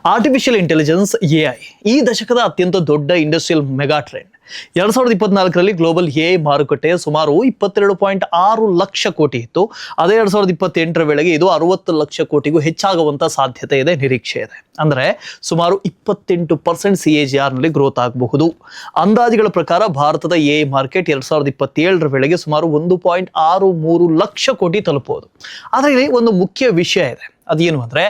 Artificial intelligence AI ಈ ದಶಕದ ಅತ್ಯಂತ ದೊಡ್ಡ ಇಂಡಸ್ಟ್ರಿಯಲ್ ಮೆಗಾ ಟ್ರೆಂಡ್. 2024ರಲ್ಲಿ ಗ್ಲೋಬಲ್ ಎಐ ಮಾರುಕಟ್ಟೆ ಸುಮಾರು 22.6 ಲಕ್ಷ ಕೋಟಿ ಇತ್ತು. ಅದೇ 2028ರ ವೇಳೆಗೆ ಇದು 60 ಲಕ್ಷ ಕೋಟಿಗೂ ಹೆಚ್ಚಾಗುವಂತ ಸಾಧ್ಯತೆ ಇದೆ, ನಿರೀಕ್ಷೆ ಇದೆ. ಅಂದ್ರೆ ಸುಮಾರು 28% CAGR ನಲ್ಲಿ ಗ್ರೋತ್ ಆಗಬಹುದು. ಅಂದಾಜುಗಳ ಪ್ರಕಾರ ಭಾರತದ ಎಐ ಮಾರ್ಕೆಟ್ 2027ರ ವೇಳೆಗೆ ಸುಮಾರು 1.63 ಲಕ್ಷ ಕೋಟಿ ತಲುಪಬಹುದು. ಆದರೆ ಇಲ್ಲಿ ಒಂದು ಮುಖ್ಯ ವಿಷಯ ಇದೆ, ಅದೇನು ಅಂದ್ರೆ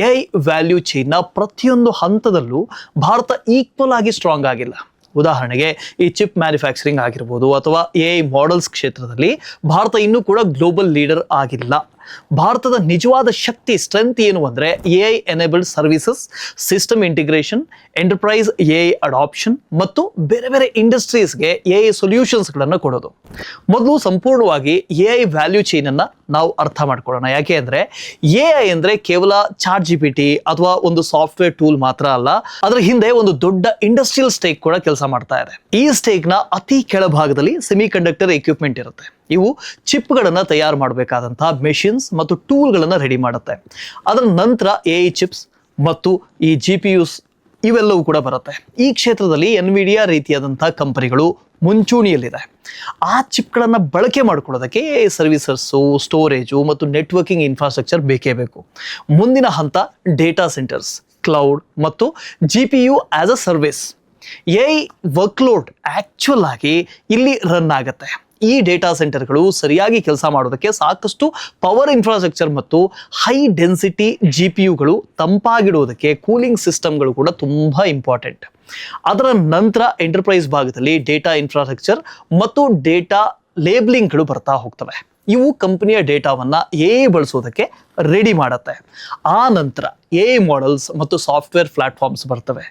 ಎಐ ವ್ಯಾಲ್ಯೂ ಚೈನ್ನ ಪ್ರತಿಯೊಂದು ಹಂತದಲ್ಲೂ ಭಾರತ ಈಕ್ವಲ್ ಆಗಿ ಸ್ಟ್ರಾಂಗ್ ಆಗಿಲ್ಲ. ಉದಾಹರಣೆಗೆ ಈ ಚಿಪ್ ಮ್ಯಾನುಫ್ಯಾಕ್ಚರಿಂಗ್ ಆಗಿರ್ಬೋದು ಅಥವಾ ಎಐ ಮಾಡೆಲ್ಸ್ ಕ್ಷೇತ್ರದಲ್ಲಿ ಭಾರತ ಇನ್ನೂ ಕೂಡ ಗ್ಲೋಬಲ್ ಲೀಡರ್ ಆಗಿಲ್ಲ. ಭಾರತದ ನಿಜವಾದ ಶಕ್ತಿ ಸ್ಟ್ರೆಂತ್ ಏನು ಅಂದ್ರೆ AI enabled services, system integration, enterprise AI adoption ಮತ್ತು ಬೇರೆ ಬೇರೆ ಇಂಡಸ್ಟ್ರೀಸ್ಗೆ ಎಐ ಸೊಲ್ಯೂಷನ್ಸ್ಗಳನ್ನು ಕೊಡೋದು. ಮೊದಲು ಸಂಪೂರ್ಣವಾಗಿ ಎಐ ವ್ಯಾಲ್ಯೂ ಚೈನ್ ಅನ್ನ ನಾವು ಅರ್ಥ ಮಾಡ್ಕೊಳ್ಳೋಣ. ಯಾಕೆ ಅಂದ್ರೆ ಎಐ ಅಂದ್ರೆ ಕೇವಲ ಚಾಟ್ ಜಿಪಿಟಿ ಅಥವಾ ಒಂದು ಸಾಫ್ಟ್ವೇರ್ ಟೂಲ್ ಮಾತ್ರ ಅಲ್ಲ, ಅದರ ಹಿಂದೆ ಒಂದು ದೊಡ್ಡ ಇಂಡಸ್ಟ್ರಿಯಲ್ ಸ್ಟೇಕ್ ಕೂಡ ಕೆಲಸ ಮಾಡ್ತಾ ಇದೆ. ಈ ಸ್ಟೇಕ್ ನ ಅತಿ ಕೆಳಭಾಗದಲ್ಲಿ ಸೆಮಿ ಕಂಡಕ್ಟರ್ ಎಕ್ವಿಪ್ಮೆಂಟ್ ಇರುತ್ತೆ. ಇವು ಚಿಪ್ಗಳನ್ನು ತಯಾರು ಮಾಡಬೇಕಾದಂತಹ ಮೆಷಿನ್ಸ್ ಮತ್ತು ಟೂಲ್ಗಳನ್ನು ರೆಡಿ ಮಾಡುತ್ತೆ. ಅದರ ನಂತರ ಎಐ ಚಿಪ್ಸ್ ಮತ್ತು ಈ GPUs ಇವೆಲ್ಲವೂ ಕೂಡ ಬರುತ್ತೆ. ಈ ಕ್ಷೇತ್ರದಲ್ಲಿ ಎನ್ವಿಡಿಯಾ ರೀತಿಯಾದಂತಹ ಕಂಪನಿಗಳು ಮುಂಚೂಣಿಯಲ್ಲಿದೆ. ಆ ಚಿಪ್ಗಳನ್ನು ಬಳಕೆ ಮಾಡ್ಕೊಳ್ಳೋದಕ್ಕೆ ಎಐ ಸರ್ವಿಸಸ್ಸು, ಸ್ಟೋರೇಜು ಮತ್ತು ನೆಟ್ವರ್ಕಿಂಗ್ ಇನ್ಫ್ರಾಸ್ಟ್ರಕ್ಚರ್ ಬೇಕೇ ಬೇಕು. ಮುಂದಿನ ಹಂತ ಡೇಟಾ ಸೆಂಟರ್ಸ್, ಕ್ಲೌಡ್ ಮತ್ತು GPU as a service. AI workload actual ಆಗಿ ಇಲ್ಲಿ ರನ್ ಆಗುತ್ತೆ. ಈ ಡೇಟಾ ಸೆಂಟರ್ಗಳು ಸರಿಯಾಗಿ ಕೆಲಸ ಮಾಡೋದಕ್ಕೆ ಸಾಕಷ್ಟು ಪವರ್ ಇನ್ಫ್ರಾಸ್ಟ್ರಕ್ಚರ್ ಮತ್ತು ಹೈ ಡೆನ್ಸಿಟಿ GPUಗಳು ತಂಪಾಗಿಡುವುದಕ್ಕೆ ಕೂಲಿಂಗ್ ಸಿಸ್ಟಮ್ಗಳು ಕೂಡ ತುಂಬಾ ಇಂಪಾರ್ಟೆಂಟ್. ಅದರ ನಂತರ ಎಂಟರ್ಪ್ರೈಸ್ ಭಾಗದಲ್ಲಿ ಡೇಟಾ ಇನ್ಫ್ರಾಸ್ಟ್ರಕ್ಚರ್ ಮತ್ತು ಡೇಟಾ ಲೇಬಲಿಂಗ್ಗಳು ಬರ್ತಾ ಹೋಗ್ತವೆ. ಇವು ಕಂಪನಿಯ ಡೇಟಾವನ್ನ ಎಐ ಬಳಸೋದಕ್ಕೆ ರೆಡಿ ಮಾಡುತ್ತೆ. ಆ ನಂತರ ಎಐ ಮಾಡೆಲ್ಸ್ ಮತ್ತು ಸಾಫ್ಟ್ವೇರ್ ಪ್ಲಾಟ್ಫಾರ್ಮ್ಸ್ ಬರ್ತವೆ.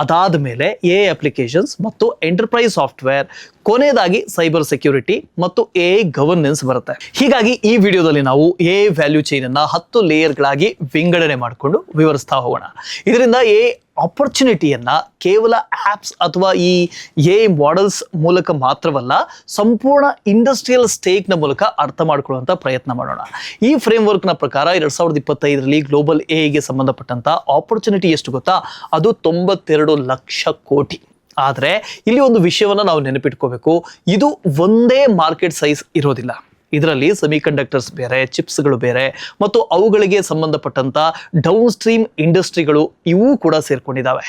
ಅದಾದ ಮೇಲೆ ಎಐ ಅಪ್ಲಿಕೇಶನ್ಸ್ ಮತ್ತು ಎಂಟರ್ಪ್ರೈಸ್ ಸಾಫ್ಟ್ವೇರ್, ಕೊನೆಯದಾಗಿ ಸೈಬರ್ ಸೆಕ್ಯೂರಿಟಿ ಮತ್ತು ಎಐ ಗವರ್ನೆನ್ಸ್ ಬರುತ್ತೆ. ಹೀಗಾಗಿ ಈ ವಿಡಿಯೋದಲ್ಲಿ ನಾವು ಎಐ ವ್ಯಾಲ್ಯೂ ಚೈನ್ ಅನ್ನ 10 ಲೇಯರ್ಗಳಾಗಿ ವಿಂಗಡಣೆ ಮಾಡಿಕೊಂಡು ವಿವರಿಸ್ತಾ ಹೋಗೋಣ. ಇದರಿಂದ ಎಐ ಆಪರ್ಚುನಿಟಿಯನ್ನ ಕೇವಲ ಆಪ್ಸ್ ಅಥವಾ ಈ ಎಐ ಮಾಡೆಲ್ಸ್ ಮೂಲಕ ಮಾತ್ರವಲ್ಲ, ಸಂಪೂರ್ಣ ಇಂಡಸ್ಟ್ರಿಯಲ್ ಸ್ಟೇಕ್ನ ಮೂಲಕ ಅರ್ಥ ಮಾಡ್ಕೊಳ್ಳುವಂಥ ಪ್ರಯತ್ನ ಮಾಡೋಣ. ಈ ಫ್ರೇಮ್ವರ್ಕ್ನ ಪ್ರಕಾರ 2025ರಲ್ಲಿ ಗ್ಲೋಬಲ್ ಎಐಗೆ ಸಂಬಂಧಪಟ್ಟಂತ ಆಪರ್ಚುನಿಟಿ ಎಷ್ಟು ಗೊತ್ತಾ? ಅದು 92 ಲಕ್ಷ ಕೋಟಿ. ಆದರೆ ಇಲ್ಲಿ ಒಂದು ವಿಷಯವನ್ನು ನಾವು ನೆನಪಿಟ್ಕೋಬೇಕು, ಇದು ಒಂದೇ ಮಾರ್ಕೆಟ್ ಸೈಜ್ ಇರೋದಿಲ್ಲ. ಇದರಲ್ಲಿ ಸೆಮಿ ಕಂಡಕ್ಟರ್ಸ್ ಬೇರೆ, ಚಿಪ್ಸ್ಗಳು ಬೇರೆ ಮತ್ತು ಅವುಗಳಿಗೆ ಸಂಬಂಧಪಟ್ಟಂತ ಡೌನ್ ಸ್ಟ್ರೀಮ್ ಇಂಡಸ್ಟ್ರಿಗಳು ಇವು ಕೂಡ ಸೇರ್ಕೊಂಡಿದ್ದಾವೆ.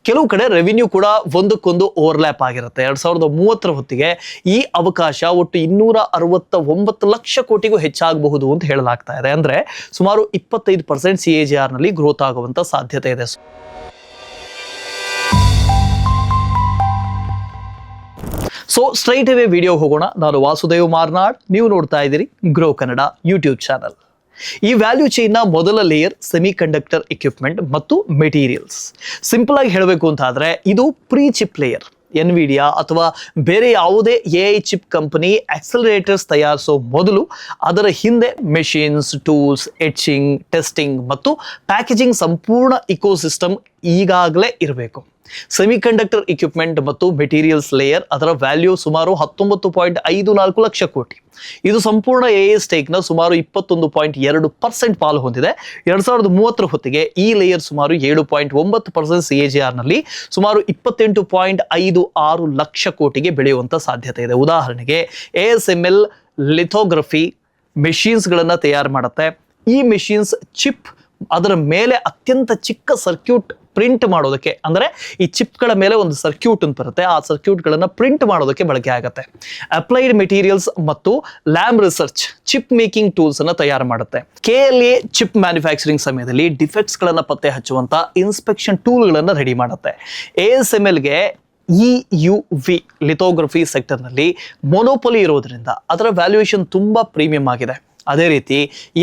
ಕೆಲವು ಕಡೆ ರೆವಿನ್ಯೂ ಕೂಡ ಒಂದಕ್ಕೊಂದು ಓವರ್ಲ್ಯಾಪ್ ಆಗಿರುತ್ತೆ. 2030ರ ಹೊತ್ತಿಗೆ ಈ ಅವಕಾಶ ಒಟ್ಟು 269 ಲಕ್ಷ ಕೋಟಿಗೂ ಹೆಚ್ಚಾಗಬಹುದು ಅಂತ ಹೇಳಲಾಗ್ತಾ ಇದೆ. ಅಂದ್ರೆ ಸುಮಾರು 25% CAGR ನಲ್ಲಿ ಗ್ರೋತ್ ಆಗುವಂತ ಸಾಧ್ಯತೆ ಇದೆ. ಸೊ ಸ್ಟ್ರೈಟ್ ಅವೇ ವಿಡಿಯೋ ಹೋಗೋಣ. ನಾನು ವಾಸುದೇವ್ ಮಾರ್ನಾಡ್, ನೀವು ನೋಡ್ತಾ ಇದ್ದೀರಿ ಗ್ರೋ ಕನ್ನಡ ಯೂಟ್ಯೂಬ್ ಚಾನಲ್. ಈ ವ್ಯಾಲ್ಯೂ ಚೈನ್ನ ಮೊದಲ ಲೇಯರ್ ಸೆಮಿ ಕಂಡಕ್ಟರ್ ಎಕ್ವಿಪ್ಮೆಂಟ್ ಮತ್ತು ಮೆಟೀರಿಯಲ್ಸ್. ಸಿಂಪಲ್ ಆಗಿ ಹೇಳಬೇಕು ಅಂತ ಆದ್ರೆ ಇದು ಪ್ರೀ ಚಿಪ್ ಲೇಯರ್. ಎನ್ವಿಡಿಯಾ ಅಥವಾ ಬೇರೆ ಯಾವುದೇ ಎಐ ಚಿಪ್ ಕಂಪನಿ ಆಕ್ಸಲರೇಟರ್ಸ್ ತಯಾರಿಸೋ ಮೊದಲು ಅದರ ಹಿಂದೆ ಮೆಷಿನ್ಸ್, ಟೂಲ್ಸ್, ಎಚ್ಚಿಂಗ್, ಟೆಸ್ಟಿಂಗ್ ಮತ್ತು ಪ್ಯಾಕೇಜಿಂಗ್ ಸಂಪೂರ್ಣ ಇಕೋಸಿಸ್ಟಮ್ ಈಗಾಗಲೇ ಇರಬೇಕು. ಸೆಮಿ ಕಂಡಕ್ಟರ್ ಎಕ್ವಿಪ್ಮೆಂಟ್ ಮತ್ತು ಮೆಟೀರಿಯಲ್ಸ್ ಲೇಯರ್, ಅದರ ವ್ಯಾಲ್ಯೂ ಸುಮಾರು 19.54 ಲಕ್ಷ ಕೋಟಿ. ಇದು ಸಂಪೂರ್ಣ ಎಐ ಸ್ಟೇಕ್ನ ಸುಮಾರು 21.2% ಪಾಲು ಹೊಂದಿದೆ. 2030ರ ಹೊತ್ತಿಗೆ ಈ ಲೇಯರ್ ಸುಮಾರು 7.9% CAGR ನಲ್ಲಿ ಸುಮಾರು 28.56 ಲಕ್ಷ ಕೋಟಿಗೆ ಬೆಳೆಯುವಂತ ಸಾಧ್ಯತೆ ಇದೆ. ಉದಾಹರಣೆಗೆ ASML ಲಿಥೋಗ್ರಫಿ ಮೆಷಿನ್ಸ್ಗಳನ್ನು ತಯಾರು ಮಾಡುತ್ತೆ. ಈ ಮೆಷಿನ್ಸ್ ಚಿಪ್ ಅದರ ಮೇಲೆ ಅತ್ಯಂತ ಚಿಕ್ಕ ಸರ್ಕ್ಯೂಟ್ ಪ್ರಿಂಟ್ ಮಾಡೋದಕ್ಕೆ, ಅಂದ್ರೆ ಈ ಚಿಪ್ಗಳ ಮೇಲೆ ಒಂದು ಸರ್ಕ್ಯೂಟ್ ಅಂತ ಬರುತ್ತೆ, ಆ ಸರ್ಕ್ಯೂಟ್ಗಳನ್ನು ಪ್ರಿಂಟ್ ಮಾಡೋದಕ್ಕೆ ಬಳಕೆ ಆಗುತ್ತೆ. ಅಪ್ಲೈಡ್ ಮೆಟೀರಿಯಲ್ಸ್ ಮತ್ತು lab research chip making tools ಅನ್ನು ತಯಾರು ಮಾಡುತ್ತೆ. KLA ಚಿಪ್ ಮ್ಯಾನುಫ್ಯಾಕ್ಚರಿಂಗ್ ಸಮಯದಲ್ಲಿ ಡಿಫೆಕ್ಟ್ಸ್ ಗಳನ್ನ ಪತ್ತೆ ಹಚ್ಚುವಂತ ಇನ್ಸ್ಪೆಕ್ಷನ್ ಟೂಲ್ಗಳನ್ನು ರೆಡಿ ಮಾಡುತ್ತೆ. ASMLಗೆ EUV ಲಿಥೋಗ್ರಫಿ ಸೆಕ್ಟರ್ನಲ್ಲಿ ಮೊನೋಪೊಲಿ ಇರೋದ್ರಿಂದ ಅದರ ವ್ಯಾಲ್ಯೂಯೇಷನ್ ತುಂಬಾ ಪ್ರೀಮಿಯಂ ಆಗಿದೆ. ಅದೇ ರೀತಿ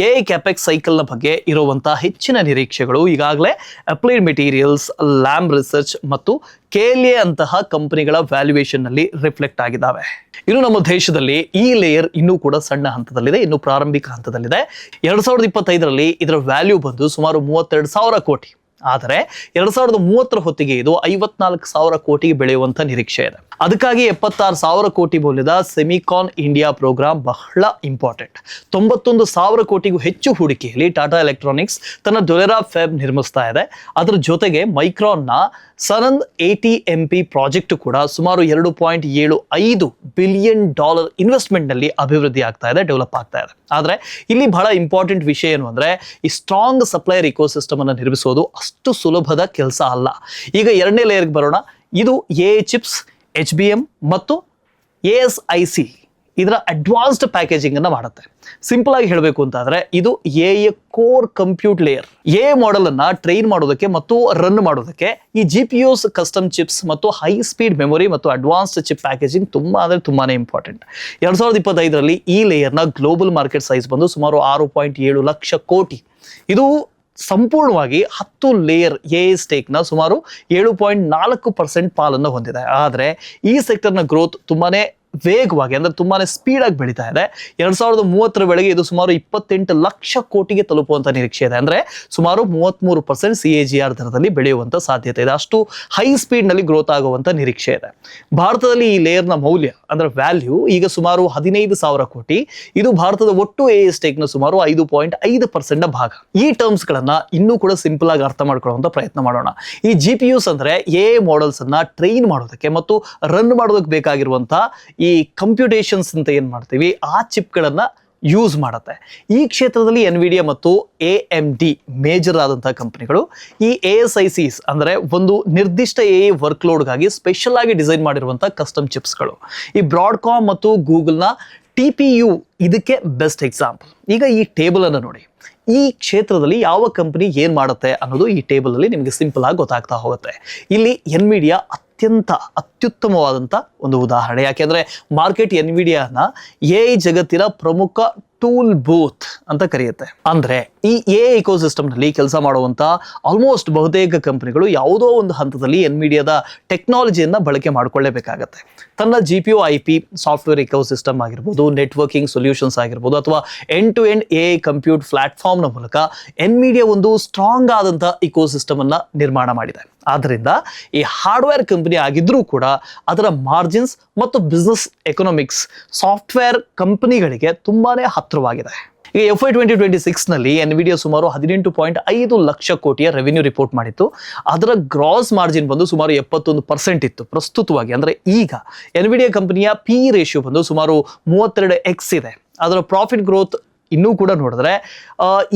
ಎಐ ಕ್ಯಾಪೆಕ್ಸ್ ಸೈಕಲ್ನ ಬಗ್ಗೆ ಇರುವಂತಹ ಹೆಚ್ಚಿನ ನಿರೀಕ್ಷೆಗಳು ಈಗಾಗಲೇ ಅಪ್ಲೈಡ್ ಮೆಟೀರಿಯಲ್ಸ್, ಲ್ಯಾಬ್ ರಿಸರ್ಚ್ ಮತ್ತು KLA ಅಂತಹ ಕಂಪನಿಗಳ ವ್ಯಾಲ್ಯೂಯೇಷನ್ ನಲ್ಲಿ ರಿಫ್ಲೆಕ್ಟ್ ಆಗಿದ್ದಾವೆ. ಇನ್ನು ನಮ್ಮ ದೇಶದಲ್ಲಿ ಈ ಲೇಯರ್ ಇನ್ನೂ ಕೂಡ ಸಣ್ಣ ಹಂತದಲ್ಲಿದೆ, ಇನ್ನು ಪ್ರಾರಂಭಿಕ ಹಂತದಲ್ಲಿದೆ. 2025ರಲ್ಲಿ ಇದರ ವ್ಯಾಲ್ಯೂ ಬಂದು ಸುಮಾರು 32,000 ಕೋಟಿ. ಆದರೆ 2030 ಹೊತ್ತಿಗೆ ಇದು 54,000 ಕೋಟಿಗೆ ಬೆಳೆಯುವಂತ ನಿರೀಕ್ಷೆ ಇದೆ. ಅದಕ್ಕಾಗಿ 76,000 ಕೋಟಿ ಮೌಲ್ಯದ ಸೆಮಿಕಾನ್ ಇಂಡಿಯಾ ಪ್ರೋಗ್ರಾಂ ಬಹಳ ಇಂಪಾರ್ಟೆಂಟ್. 91,000 ಕೋಟಿಗೂ ಹೆಚ್ಚು ಹೂಡಿಕೆಯಲ್ಲಿ ಟಾಟಾ ಎಲೆಕ್ಟ್ರಾನಿಕ್ಸ್ ತನ್ನ ಡೊಲೆರಾ ಫ್ಯಾಬ್ ನಿರ್ಮಿಸ್ತಾ ಇದೆ. ಅದರ ಜೊತೆಗೆ ಮೈಕ್ರಾನ್ನ ಸನಂದ್ ATMP ಪ್ರಾಜೆಕ್ಟ್ ಕೂಡ ಸುಮಾರು $2.75 ಬಿಲಿಯನ್ ಇನ್ವೆಸ್ಟ್ಮೆಂಟ್ ನಲ್ಲಿ ಅಭಿವೃದ್ಧಿ ಆಗ್ತಾ ಇದೆ, ಡೆವಲಪ್ ಆಗ್ತಾ ಇದೆ. ಆದ್ರೆ ಇಲ್ಲಿ ಬಹಳ ಇಂಪಾರ್ಟೆಂಟ್ ವಿಷಯ ಏನು ಅಂದ್ರೆ, ಈ ಸ್ಟ್ರಾಂಗ್ ಸಪ್ಲೈಯರ್ ಇಕೋಸಿಸ್ಟಮ್ ಅನ್ನು ನಿರ್ಮಿಸೋದು ಅಷ್ಟು ಸುಲಭದ ಕೆಲಸ ಅಲ್ಲ. ಈಗ ಎರಡನೇ ಲೇಯರ್ಗೆ ಬರೋಣ. ಇದು AI ಚಿಪ್ಸ್, HBM ಮತ್ತು ASIC ಇದರ ಅಡ್ವಾನ್ಸ್ಡ್ ಪ್ಯಾಕೇಜಿಂಗ್ ಅನ್ನ ಮಾಡುತ್ತೆ. ಸಿಂಪಲ್ ಆಗಿ ಹೇಳಬೇಕು ಅಂತಾದ್ರೆ ಇದು AI core compute layer. AI model ಅನ್ನ ಟ್ರೈನ್ ಮಾಡೋದಕ್ಕೆ ಮತ್ತು ರನ್ ಮಾಡೋದಕ್ಕೆ ಈ GPUs, ಕಸ್ಟಮ್ ಚಿಪ್ಸ್ ಮತ್ತು ಹೈ ಸ್ಪೀಡ್ ಮೆಮೊರಿ ಮತ್ತು ಅಡ್ವಾನ್ಸ್ಡ್ ಚಿಪ್ ಪ್ಯಾಕೇಜಿಂಗ್ ತುಂಬಾನೇ ಇಂಪಾರ್ಟೆಂಟ್. 2025ರಲ್ಲಿ ಈ ಲೇಯರ್ನ ಗ್ಲೋಬಲ್ ಮಾರ್ಕೆಟ್ ಸೈಜ್ ಬಂದು ಸುಮಾರು 6.7 ಲಕ್ಷ ಕೋಟಿ. ಇದು ಸಂಪೂರ್ಣವಾಗಿ 10 ಲೇಯರ್ AI ಸ್ಟೇಕ್ನ ಸುಮಾರು 7.4% ಪಾಲನ್ನು ಹೊಂದಿದೆ. ಆದರೆ ಈ ಸೆಕ್ಟರ್ನ ಗ್ರೋತ್ ತುಂಬಾನೇ ವೇಗವಾಗಿ ಅಂದ್ರೆ ತುಂಬಾನೇ ಸ್ಪೀಡ್ ಆಗಿ ಬೆಳೀತಾ ಇದೆ. 2030 ವೇಳೆಗೆ ಇದು ಸುಮಾರು 28 ಲಕ್ಷ ಕೋಟಿಗೆ ತಲುಪುವಂತ ನಿರೀಕ್ಷೆ ಇದೆ. ಅಂದ್ರೆ ಸುಮಾರು 33% CAGR ದರದಲ್ಲಿ ಬೆಳೆಯುವಂತ ಸಾಧ್ಯತೆ ಇದೆ. ಅಷ್ಟು ಹೈ ಸ್ಪೀಡ್ ನಲ್ಲಿ ಗ್ರೋತ್ ಆಗುವಂತ ನಿರೀಕ್ಷೆ ಇದೆ. ಭಾರತದಲ್ಲಿ ಈ ಲೇಯರ್ನ ಮೌಲ್ಯ ಅಂದ್ರೆ ವ್ಯಾಲ್ಯೂ ಈಗ ಸುಮಾರು 15,000 ಕೋಟಿ. ಇದು ಭಾರತದ ಒಟ್ಟು AI ಸ್ಟೇಕ್ ನ ಸುಮಾರು 5.5% ಭಾಗ. ಈ ಟರ್ಮ್ಸ್ ಗಳನ್ನ ಇನ್ನೂ ಕೂಡ ಸಿಂಪಲ್ ಆಗಿ ಅರ್ಥ ಮಾಡ್ಕೊಳ್ಳುವಂತ ಪ್ರಯತ್ನ ಮಾಡೋಣ. ಈ GPUs ಅಂದ್ರೆ AI ಮಾಡೆಲ್ಸ್ ಅನ್ನ ಟ್ರೈನ್ ಮಾಡೋದಕ್ಕೆ ಮತ್ತು ರನ್ ಮಾಡೋದಕ್ಕೆ ಬೇಕಾಗಿರುವಂತ ಈ ಕಂಪ್ಯೂಟೇಷನ್ಸ್ ಅಂತ ಏನ್ ಮಾಡ್ತೀವಿ ಆ ಚಿಪ್ಗಳನ್ನ ಯೂಸ್ ಮಾಡುತ್ತೆ. ಈ ಕ್ಷೇತ್ರದಲ್ಲಿ NVIDIA ಮತ್ತು AMD ಮೇಜರ್ ಆದಂತಹ ಕಂಪನಿಗಳು. ಈ ASICs ಅಂದ್ರೆ ಒಂದು ನಿರ್ದಿಷ್ಟ AI ವರ್ಕ್ಲೋಡ್ಗಾಗಿ ಸ್ಪೆಷಲ್ ಆಗಿ ಡಿಸೈನ್ ಮಾಡಿರುವಂತಹ ಕಸ್ಟಮ್ ಚಿಪ್ಸ್ಗಳು. ಈ ಬ್ರಾಡ್ಕಾಮ್ ಮತ್ತು ಗೂಗಲ್ನ TPU ಇದಕ್ಕೆ ಬೆಸ್ಟ್ ಎಕ್ಸಾಂಪಲ್. ಈಗ ಈ ಟೇಬಲ್ ಅನ್ನು ನೋಡಿ. ಈ ಕ್ಷೇತ್ರದಲ್ಲಿ ಯಾವ ಕಂಪನಿ ಏನ್ ಮಾಡುತ್ತೆ ಅನ್ನೋದು ಈ ಟೇಬಲ್ ಅಲ್ಲಿ ನಿಮಗೆ ಸಿಂಪಲ್ ಆಗಿ ಗೊತ್ತಾಗ್ತಾ ಹೋಗುತ್ತೆ. ಇಲ್ಲಿ NVIDIA ಅತ್ಯುತ್ತಮವಾದಂತ ಒಂದು ಉದಾಹರಣೆ. ಯಾಕೆಂದ್ರೆ ಮಾರ್ಕೆಟ್ NVIDIAನ AI ಜಗತ್ತಿನ ಪ್ರಮುಖ ಟೂಲ್ ಬೂತ್ ಅಂತ ಕರೆಯುತ್ತೆ. ಅಂದ್ರೆ ಈ AI ಇಕೋಸಿಸ್ಟಮ್ ನಲ್ಲಿ ಕೆಲಸ ಮಾಡುವಂತ ಆಲ್ಮೋಸ್ಟ್ ಬಹುತೇಕ ಕಂಪನಿಗಳು ಯಾವುದೋ ಒಂದು ಹಂತದಲ್ಲಿ NVIDIAದ ಟೆಕ್ನಾಲಜಿಯನ್ನ ಬಳಕೆ ಮಾಡ್ಕೊಳ್ಳೇಬೇಕಾಗತ್ತೆ. ತನ್ನ GPU IP ಸಾಫ್ಟ್ವೇರ್ ಇಕೋಸಿಸ್ಟಮ್ ಆಗಿರ್ಬೋದು, ನೆಟ್ವರ್ಕಿಂಗ್ ಸೊಲ್ಯೂಷನ್ಸ್ ಆಗಿರ್ಬೋದು, ಅಥವಾ end to end AI compute platform ನ ಮೂಲಕ NVIDIA ಒಂದು ಸ್ಟ್ರಾಂಗ್ ಆದಂತ ಇಕೋಸಿಸ್ಟಮ್ ಅನ್ನ ನಿರ್ಮಾಣ ಮಾಡಿದೆ. ಆದ್ರಿಂದ ಈ ಹಾರ್ಡ್ವೇರ್ ಕಂಪನಿ ಆಗಿದ್ರೂ ಕೂಡ ಅದರ ಮಾರ್ಜಿನ್ಸ್ ಮತ್ತು ಬಿಸ್ನೆಸ್ ಎಕನಾಮಿಕ್ಸ್ ಸಾಫ್ಟ್ವೇರ್ ಕಂಪನಿಗಳಿಗೆ ತುಂಬಾನೇ ಹತ್ತಿರವಾಗಿದೆ. ಈಗ FY 2026 ನಲ್ಲಿ NVIDIA ಸುಮಾರು 18.5 ಲಕ್ಷ ಕೋಟಿಯ ರೆವಿನ್ಯೂ ರಿಪೋರ್ಟ್ ಮಾಡಿತ್ತು. ಅದರ ಗ್ರಾಸ್ ಮಾರ್ಜಿನ್ ಬಂದು ಸುಮಾರು 71% ಇತ್ತು ಪ್ರಸ್ತುತವಾಗಿ. ಅಂದ್ರೆ ಈಗ NVIDIA ಕಂಪನಿಯ PE ರೇಷಿಯೋ ಬಂದು ಸುಮಾರು 32x ಇದೆ. ಅದರ ಪ್ರಾಫಿಟ್ ಗ್ರೋತ್ ಇನ್ನೂ ಕೂಡ ನೋಡಿದ್ರೆ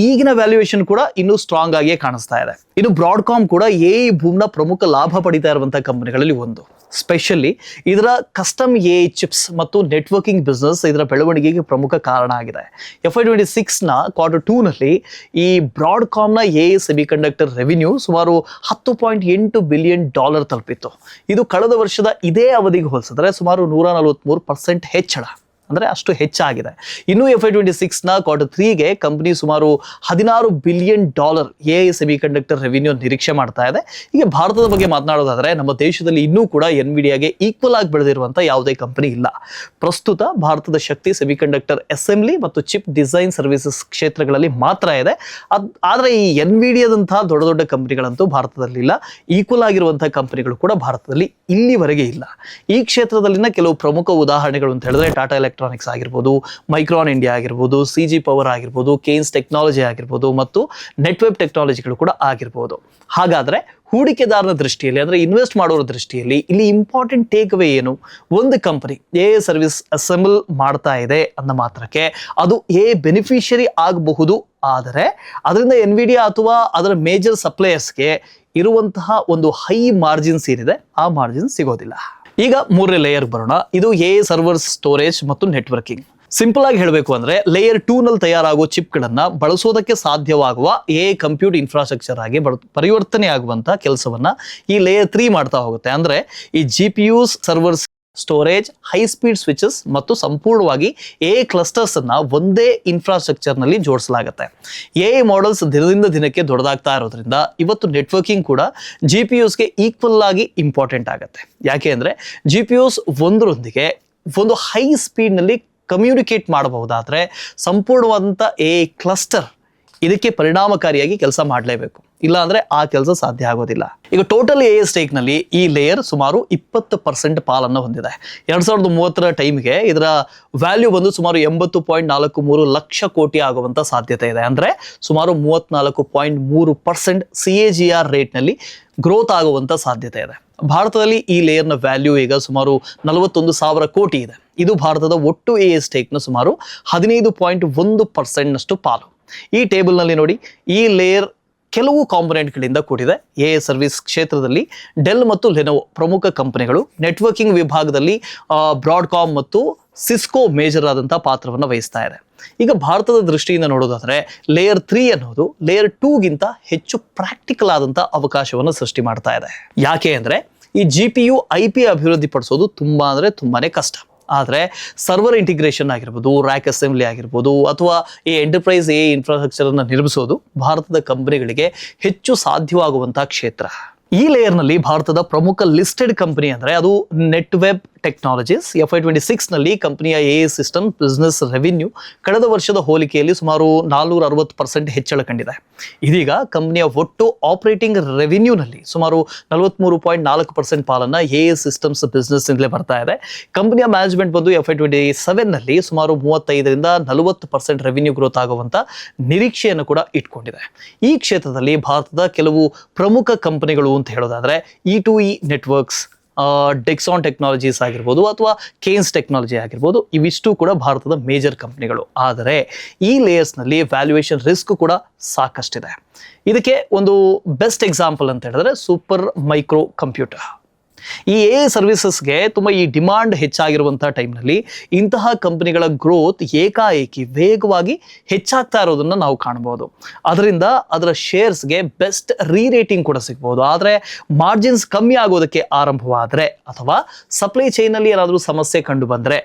ಈಗಿನ ವ್ಯಾಲ್ಯೂಯೇಷನ್ ಕೂಡ ಇನ್ನೂ ಸ್ಟ್ರಾಂಗ್ ಆಗಿಯೇ ಕಾಣಿಸ್ತಾ ಇದೆ. ಇನ್ನು ಬ್ರಾಡ್ಕಾಮ್ ಕೂಡ AI ಬೂಮ್ನ ಪ್ರಮುಖ ಲಾಭ ಪಡಿತಾ ಇರುವಂತಹ ಕಂಪನಿಗಳಲ್ಲಿ ಒಂದು. ಸ್ಪೆಷಲಿ ಇದರ ಕಸ್ಟಮ್ AI ಚಿಪ್ಸ್ ಮತ್ತು ನೆಟ್ವರ್ಕಿಂಗ್ ಬಿಸ್ನೆಸ್ ಇದರ ಬೆಳವಣಿಗೆಗೆ ಪ್ರಮುಖ ಕಾರಣ ಆಗಿದೆ. FY 2026ನ Q2 ನಲ್ಲಿ ಈ ಬ್ರಾಡ್ಕಾಮ್ನ AI ಸೆಮಿಕಂಡಕ್ಟರ್ ರೆವಿನ್ಯೂ ಸುಮಾರು $10.8 ಬಿಲಿಯನ್ ತಲುಪಿತ್ತು. ಇದು ಕಳೆದ ವರ್ಷದ ಇದೇ ಅವಧಿಗೆ ಹೋಲಿಸಿದ್ರೆ ಸುಮಾರು 143% ಹೆಚ್ಚಳ. ಅಂದ್ರೆ ಅಷ್ಟು ಹೆಚ್ಚಾಗಿದೆ. ಇನ್ನು FY 2026ನ Q3ಗೆ ಕಂಪನಿ ಸುಮಾರು $16 ಬಿಲಿಯನ್ AI ಸೆಮಿಕಂಡಕ್ಟರ್ ರೆವಿನ್ಯೂ ನಿರೀಕ್ಷೆ ಮಾಡ್ತಾ ಇದೆ. ಈಗ ಭಾರತದ ಬಗ್ಗೆ ಮಾತನಾಡೋದಾದ್ರೆ ನಮ್ಮ ದೇಶದಲ್ಲಿ ಇನ್ನೂ ಕೂಡ NVIDIAಗೆ ಈಕ್ವಲ್ ಆಗಿ ಬೆಳೆದಿರುವಂತ ಯಾವುದೇ ಕಂಪನಿ ಇಲ್ಲ. ಪ್ರಸ್ತುತ ಭಾರತದ ಶಕ್ತಿ ಸೆಮಿಕಂಡಕ್ಟರ್ ಅಸೆಂಬ್ಲಿ ಮತ್ತು ಚಿಪ್ ಡಿಸೈನ್ ಸರ್ವಿಸಸ್ ಕ್ಷೇತ್ರಗಳಲ್ಲಿ ಮಾತ್ರ ಇದೆ. ಆದ್ರೆ ಈ NVIDIAದಂತಹ ದೊಡ್ಡ ದೊಡ್ಡ ಕಂಪನಿಗಳಂತೂ ಭಾರತದಲ್ಲಿ ಇಲ್ಲ. ಈಕ್ವಲ್ ಆಗಿರುವಂತಹ ಕಂಪನಿಗಳು ಕೂಡ ಭಾರತದಲ್ಲಿ ಇಲ್ಲಿವರೆಗೆ ಇಲ್ಲ. ಈ ಕ್ಷೇತ್ರದಲ್ಲಿನ ಕೆಲವು ಪ್ರಮುಖ ಉದಾಹರಣೆಗಳು ಅಂತ ಹೇಳಿದ್ರೆ ಟಾಟಾ ಎಲೆಕ್ಟ್ರಾನಿಕ್ಸ್ ಆಗಿರ್ಬೋದು, ಮೈಕ್ರಾನ್ ಇಂಡಿಯಾ ಆಗಿರ್ಬೋದು, CG ಪವರ್ ಆಗಿರ್ಬೋದು, ಕೇನ್ಸ್ ಟೆಕ್ನಾಲಜಿ ಆಗಿರ್ಬೋದು ಮತ್ತು ನೆಟ್ವೆಬ್ ಟೆಕ್ನಾಲಜಿಗಳು ಕೂಡ ಆಗಿರ್ಬೋದು. ಹಾಗಾದ್ರೆ ಹೂಡಿಕೆದಾರನ ದೃಷ್ಟಿಯಲ್ಲಿ ಅಂದ್ರೆ ಇನ್ವೆಸ್ಟ್ ಮಾಡೋರ ದೃಷ್ಟಿಯಲ್ಲಿ ಇಲ್ಲಿ ಇಂಪಾರ್ಟೆಂಟ್ ಟೇಕ್ ಅವೇ ಏನು? ಒಂದು ಕಂಪನಿ AI ಸರ್ವಿಸ್ ಅಸೆಂಬಲ್ ಮಾಡ್ತಾ ಇದೆ ಅಂದ ಮಾತ್ರಕ್ಕೆ ಅದು AI ಬೆನಿಫಿಷಿಯರಿ ಆಗಬಹುದು. ಆದರೆ ಅದರಿಂದ NVIDIA ಅಥವಾ ಅದರ ಮೇಜರ್ ಸಪ್ಲೈಯರ್ಸ್ಗೆ ಇರುವಂತಹ ಒಂದು ಹೈ ಮಾರ್ಜಿನ್ಸ್ ಏನಿದೆ ಆ ಮಾರ್ಜಿನ್ ಸಿಗೋದಿಲ್ಲ. ಈಗ ಮೂರನೇ ಲೇಯರ್ ಬರೋಣ. ಇದು AI ಸರ್ವರ್ಸ್, ಸ್ಟೋರೇಜ್ ಮತ್ತು ನೆಟ್ವರ್ಕಿಂಗ್. ಸಿಂಪಲ್ ಆಗಿ ಹೇಳಬೇಕು ಅಂದ್ರೆ ಲೇಯರ್ 2 ನಲ್ಲಿ ತಯಾರಾಗುವ ಚಿಪ್ಗಳನ್ನ ಬಳಸೋದಕ್ಕೆ ಸಾಧ್ಯವಾಗುವ AI ಕಂಪ್ಯೂಟ್ ಇನ್ಫ್ರಾಸ್ಟ್ರಕ್ಚರ್ ಆಗಿ ಪರಿವರ್ತನೆ ಆಗುವಂತ ಕೆಲಸವನ್ನ ಈ ಲೇಯರ್ 3 ಮಾಡ್ತಾ ಹೋಗುತ್ತೆ. ಅಂದ್ರೆ ಈ GPUs, servers, storage, high speed switches ಮತ್ತು ಸಂಪೂರ್ಣವಾಗಿ AI ಕ್ಲಸ್ಟರ್ಸ್ ಅನ್ನ ಒಂದೇ ಇನ್ಫ್ರಾಸ್ಟ್ರಕ್ಚರ್ ನಲ್ಲಿ ಜೋಡಿಸಲಾಗುತ್ತೆ. AI ಮಾಡೆಲ್ಸ್ ದಿನದಿಂದ ದಿನಕ್ಕೆ ದೊಡ್ಡದಾಗ್ತಾ ಇರೋದ್ರಿಂದ ಇವತ್ತು ನೆಟ್ವರ್ಕಿಂಗ್ ಕೂಡ GPUsಗೆ ಈಕ್ವಲ್ ಆಗಿ ಇಂಪಾರ್ಟೆಂಟ್ ಆಗುತ್ತೆ. ಯಾಕೆ ಅಂದ್ರೆ GPUs ಒಂದರೊಂದಿಗೆ ಒಂದು ಹೈ ಸ್ಪೀಡ್ ನಲ್ಲಿ ಕಮ್ಯುನಿಕೇಟ್ ಮಾಡಬಹುದಾದ್ರೆ ಸಂಪೂರ್ಣವಾದಂಥ AI ಕ್ಲಸ್ಟರ್ ಇದಕ್ಕೆ ಪರಿಣಾಮಕಾರಿಯಾಗಿ ಕೆಲಸ ಮಾಡಲೇಬೇಕು, ಇಲ್ಲ ಅಂದ್ರೆ ಆ ಕೆಲಸ ಸಾಧ್ಯ ಆಗೋದಿಲ್ಲ. ಈಗ ಟೋಟಲ್ ಎ ಸ್ಟೇಕ್ ನಲ್ಲಿ ಈ ಲೇಯರ್ ಸುಮಾರು 20% ಪಾಲನ್ನು ಹೊಂದಿದೆ. 2030 ಟೈಮ್ಗೆ ಇದರ ವ್ಯಾಲ್ಯೂ ಬಂದು ಸುಮಾರು 80.43 ಲಕ್ಷ ಕೋಟಿ ಆಗುವಂತ ಸಾಧ್ಯತೆ ಇದೆ. ಅಂದ್ರೆ ಸುಮಾರು 34.3% CAGR ರೇಟ್ ನಲ್ಲಿ ಗ್ರೋತ್ ಆಗುವಂತ ಸಾಧ್ಯತೆ ಇದೆ. ಭಾರತದಲ್ಲಿ ಈ ಲೇಯರ್ನ ವ್ಯಾಲ್ಯೂ ಈಗ ಸುಮಾರು 41,000 ಕೋಟಿ ಇದೆ. ಇದು ಭಾರತದ ಒಟ್ಟು ಎ ಸ್ಟೇಕ್ನ ಸುಮಾರು 15.1% ನಷ್ಟು ಪಾಲು. ಈ ಟೇಬಲ್ನಲ್ಲಿ ನೋಡಿ, ಈ ಲೇಯರ್ ಕೆಲವು ಕಾಂಪೊನೆಂಟ್ಗಳಿಂದ ಕೂಡಿದೆ. ಎ ಸರ್ವಿಸ್ ಕ್ಷೇತ್ರದಲ್ಲಿ ಡೆಲ್ ಮತ್ತು ಲೆನೋವೊ ಪ್ರಮುಖ ಕಂಪನಿಗಳು, ನೆಟ್ವರ್ಕಿಂಗ್ ವಿಭಾಗದಲ್ಲಿ ಬ್ರಾಡ್ಕಾಮ್ ಮತ್ತು ಸಿಸ್ಕೋ ಮೇಜರ್ ಆದಂಥ ಪಾತ್ರವನ್ನು ವಹಿಸ್ತಾ ಇದೆ. ಈಗ ಭಾರತದ ದೃಷ್ಟಿಯಿಂದ ನೋಡೋದಾದ್ರೆ ಲೇಯರ್ 3 ಅನ್ನೋದು ಲೇಯರ್ 2ಗಿಂತ ಹೆಚ್ಚು ಪ್ರಾಕ್ಟಿಕಲ್ ಆದಂಥ ಅವಕಾಶವನ್ನು ಸೃಷ್ಟಿ ಮಾಡ್ತಾ ಇದೆ. ಯಾಕೆ ಅಂದರೆ ಈ GPU IP ಅಭಿವೃದ್ಧಿ ಪಡಿಸೋದು ತುಂಬಾನೇ ಕಷ್ಟ. ಆದರೆ ಸರ್ವರ್ ಇಂಟಿಗ್ರೇಷನ್ ಆಗಿರ್ಬೋದು, ರ್ಯಾಕ್ ಅಸೆಂಬ್ಲಿ ಆಗಿರ್ಬೋದು, ಅಥವಾ ಈ ಎಂಟರ್ಪ್ರೈಸ್ ಇನ್ಫ್ರಾಸ್ಟ್ರಕ್ಚರ್ ಅನ್ನು ನಿರ್ಮಿಸೋದು ಭಾರತದ ಕಂಪನಿಗಳಿಗೆ ಹೆಚ್ಚು ಸಾಧ್ಯವಾಗುವಂತಹ ಕ್ಷೇತ್ರ. ಈ ಲೇಯರ್ನಲ್ಲಿ ಭಾರತದ ಪ್ರಮುಖ ಲಿಸ್ಟೆಡ್ ಕಂಪನಿ ಅಂದರೆ ಅದು ನೆಟ್ವೆಬ್ ಟೆಕ್ನಾಲಜೀಸ್. FY26 ನಲ್ಲಿ ಕಂಪನಿಯ AI ಸಿಸ್ಟಮ್ ಬಿಸ್ನೆಸ್ ರೆವಿನ್ಯೂ ಕಳೆದ ವರ್ಷದ ಹೋಲಿಕೆಯಲ್ಲಿ ಸುಮಾರು 460% ಹೆಚ್ಚಳ ಕಂಡಿದೆ. ಇದೀಗ ಕಂಪನಿಯ ಒಟ್ಟು ಆಪರೇಟಿಂಗ್ ರೆವಿನ್ಯೂನಲ್ಲಿ ಸುಮಾರು 43.4% ಪಾಲನ್ನ AI ಸಿಸ್ಟಮ್ಸ್ ಬಿಸ್ನೆಸ್ ಇಂದಲೇ ಬರ್ತಾ ಇದೆ. ಕಂಪನಿಯ ಮ್ಯಾನೇಜ್ಮೆಂಟ್ ಬಂದು FY27 ನಲ್ಲಿ ಸುಮಾರು 35ರಿಂದ 40% ರೆವಿನ್ಯೂ ಗ್ರೋತ್ ಆಗುವಂತ ನಿರೀಕ್ಷೆಯನ್ನು ಕೂಡ ಇಟ್ಕೊಂಡಿದೆ. ಈ ಕ್ಷೇತ್ರದಲ್ಲಿ ಭಾರತದ ಕೆಲವು ಪ್ರಮುಖ ಕಂಪನಿಗಳು ಅಂತ ಹೇಳೋದಾದ್ರೆ E2E ನೆಟ್ವರ್ಕ್ಸ್, ಡೆಕ್ಸಾನ್ ಟೆಕ್ನಾಲಜೀಸ್ ಆಗಿರ್ಬೋದು, ಅಥವಾ ಕೇನ್ಸ್ ಟೆಕ್ನಾಲಜಿ ಆಗಿರ್ಬೋದು, ಇವಿಷ್ಟು ಕೂಡ ಭಾರತದ ಮೇಜರ್ ಕಂಪನಿಗಳು. ಆದರೆ ಈ ಲೇಯರ್ಸ್ನಲ್ಲಿ ವ್ಯಾಲ್ಯೂಯೇಷನ್ ರಿಸ್ಕ್ ಕೂಡ ಸಾಕಷ್ಟಿದೆ. ಇದಕ್ಕೆ ಒಂದು ಬೆಸ್ಟ್ ಎಕ್ಸಾಂಪಲ್ ಅಂತ ಹೇಳಿದ್ರೆ ಸೂಪರ್ ಮೈಕ್ರೋ ಕಂಪ್ಯೂಟರ್. ಈ AI ಸರ್ವಿಸಸ್ಗೆ ತುಂಬ ಈ ಡಿಮಾಂಡ್ ಹೆಚ್ಚಾಗಿರುವಂಥ ಟೈಮ್ನಲ್ಲಿ ಇಂತಹ ಕಂಪನಿಗಳ ಗ್ರೋತ್ ಏಕಾಏಕಿ ವೇಗವಾಗಿ ಹೆಚ್ಚಾಗ್ತಾ ಇರೋದನ್ನು ನಾವು ಕಾಣಬಹುದು. ಅದರಿಂದ ಅದರ ಶೇರ್ಸ್ಗೆ ಬೆಸ್ಟ್ ರೇಟಿಂಗ್ ಕೂಡ ಸಿಗ್ಬೋದು. ಆದರೆ ಮಾರ್ಜಿನ್ಸ್ ಕಮ್ಮಿ ಆಗೋದಕ್ಕೆ ಆರಂಭವಾದರೆ ಅಥವಾ ಸಪ್ಲೈ ಚೈನಲ್ಲಿ ಏನಾದರೂ ಸಮಸ್ಯೆ ಕಂಡು ಬಂದರೆ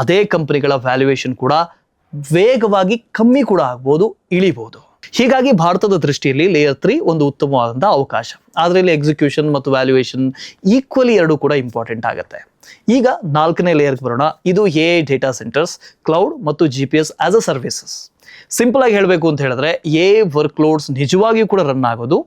ಅದೇ ಕಂಪನಿಗಳ ವ್ಯಾಲ್ಯೂಯೇಷನ್ ಕೂಡ ವೇಗವಾಗಿ ಕಮ್ಮಿ ಕೂಡ ಆಗ್ಬೋದು, ಇಳಿಬೋದು. ಹೀಗಾಗಿ ಭಾರತದ ದೃಷ್ಟಿಯಲ್ಲಿ ಲೇಯರ್ 3 ಒಂದು ಉತ್ತಮವಾದಂಥ ಅವಕಾಶ. ಆದರೆ ಇಲ್ಲಿ ಎಕ್ಸಿಕ್ಯೂಷನ್ ಮತ್ತು ವ್ಯಾಲ್ಯೂಯೇಷನ್ ಈಕ್ವಲಿ ಎರಡೂ ಕೂಡ ಇಂಪಾರ್ಟೆಂಟ್ ಆಗುತ್ತೆ. ಈಗ 4ನೇ ಲೇಯರ್ಗೆ ಬರೋಣ. ಇದು AI ಡೇಟಾ ಸೆಂಟರ್ಸ್, ಕ್ಲೌಡ್ ಮತ್ತು GPS as a services. Simple ಆಗಿ ಹೇಳಬೇಕು ಅಂತ ಹೇಳಿದ್ರೆ AI ವರ್ಕ್ಲೋಡ್ಸ್ ನಿಜವಾಗಿಯೂ ಕೂಡ ರನ್ ಆಗೋದು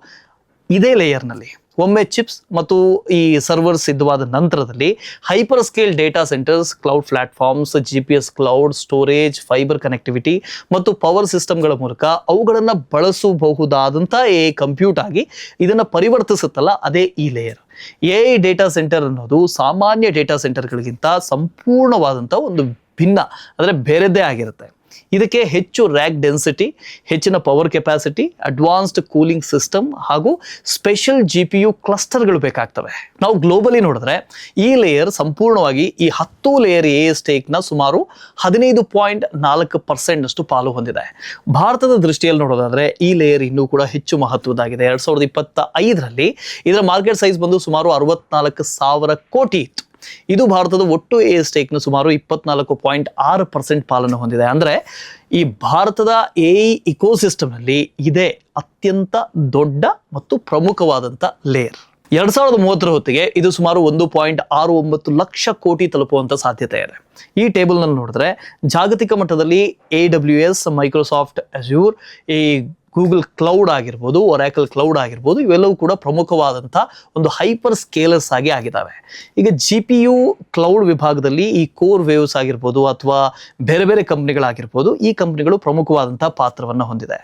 ಇದೇ ಲೇಯರ್ನಲ್ಲಿ. ಒಮ್ಮೆ ಚಿಪ್ಸ್ ಮತ್ತು ಈ ಸರ್ವರ್ ಸಿದ್ಧವಾದ ನಂತರದಲ್ಲಿ hyperscale data centres, cloud platforms, GPS cloud, storage, fibre connectivity ಮತ್ತು ಪವರ್ ಸಿಸ್ಟಮ್ಗಳ ಮೂಲಕ ಅವುಗಳನ್ನು ಬಳಸಬಹುದಾದಂಥ AI ಕಂಪ್ಯೂಟ್ ಆಗಿ ಇದನ್ನು ಪರಿವರ್ತಿಸುತ್ತಲ್ಲ, ಅದೇ ಈ ಲೇಯರ್. AI ಡೇಟಾ ಸೆಂಟರ್ ಅನ್ನೋದು ಸಾಮಾನ್ಯ ಡೇಟಾ ಸೆಂಟರ್ಗಳಿಗಿಂತ ಸಂಪೂರ್ಣವಾದಂಥ ಒಂದು ಭಿನ್ನ, ಅಂದರೆ ಬೇರೆದ್ದೇ ಆಗಿರುತ್ತೆ. ಇದಕ್ಕೆ ಹೆಚ್ಚು ರ್ಯಾಕ್ ಡೆನ್ಸಿಟಿ, ಹೆಚ್ಚಿನ power capacity, advanced cooling system ಹಾಗೂ ಸ್ಪೆಷಲ್ GPU ಕ್ಲಸ್ಟರ್ಗಳು ಬೇಕಾಗ್ತವೆ. ನಾವು ಗ್ಲೋಬಲಿ ನೋಡಿದ್ರೆ ಈ ಲೇಯರ್ ಸಂಪೂರ್ಣವಾಗಿ ಈ 10 ಲೇಯರ್ AI ಸ್ಟೇಕ್ನ ಸುಮಾರು 15.4% ಅಷ್ಟು ಪಾಲು ಹೊಂದಿದೆ. ಭಾರತದ ದೃಷ್ಟಿಯಲ್ಲಿ ನೋಡೋದಾದ್ರೆ ಈ ಲೇಯರ್ ಇನ್ನೂ ಕೂಡ ಹೆಚ್ಚು ಮಹತ್ವದ್ದಾಗಿದೆ. 2025ರಲ್ಲಿ ಇದರ ಮಾರ್ಕೆಟ್ ಸೈಜ್ ಬಂದು ಸುಮಾರು 64,000 ಕೋಟಿ ಇತ್ತು. ಇದು ಭಾರತದ ಒಟ್ಟು AI ಸ್ಟೇಕ್ನ ಸುಮಾರು 24.6% ಪಾಲನ್ನು ಹೊಂದಿದೆ. ಅಂದರೆ ಈ ಭಾರತದ AI ಇಕೋಸಿಸ್ಟಮ್ನಲ್ಲಿ ಇದೇ ಅತ್ಯಂತ ದೊಡ್ಡ ಮತ್ತು ಪ್ರಮುಖವಾದಂಥ ಲೇಯರ್. 2030 ಹೊತ್ತಿಗೆ ಇದು ಸುಮಾರು 1.69 ಲಕ್ಷ ಕೋಟಿ ತಲುಪುವಂಥ ಸಾಧ್ಯತೆ ಇದೆ. ಈ ಟೇಬಲ್ನಲ್ಲಿ ನೋಡಿದ್ರೆ ಜಾಗತಿಕ ಮಟ್ಟದಲ್ಲಿ AWS, ಮೈಕ್ರೋಸಾಫ್ಟ್ ಅಜ್ಯೂರ್, ಈ ಗೂಗಲ್ ಕ್ಲೌಡ್ ಆಗಿರ್ಬೋದು, ಒರಾಕಲ್ ಕ್ಲೌಡ್ ಆಗಿರ್ಬೋದು, ಇವೆಲ್ಲವೂ ಕೂಡ ಪ್ರಮುಖವಾದಂಥ ಒಂದು ಹೈಪರ್ ಸ್ಕೇಲರ್ಸ್ ಆಗಿ ಆಗಿದ್ದಾವೆ. ಈಗ GPU ಕ್ಲೌಡ್ ವಿಭಾಗದಲ್ಲಿ ಈ ಕೋರ್ ವೇವ್ಸ್ ಆಗಿರ್ಬೋದು ಅಥವಾ ಬೇರೆ ಬೇರೆ ಕಂಪ್ನಿಗಳಾಗಿರ್ಬೋದು, ಈ ಕಂಪ್ನಿಗಳು ಪ್ರಮುಖವಾದಂಥ ಪಾತ್ರವನ್ನು ಹೊಂದಿದೆ.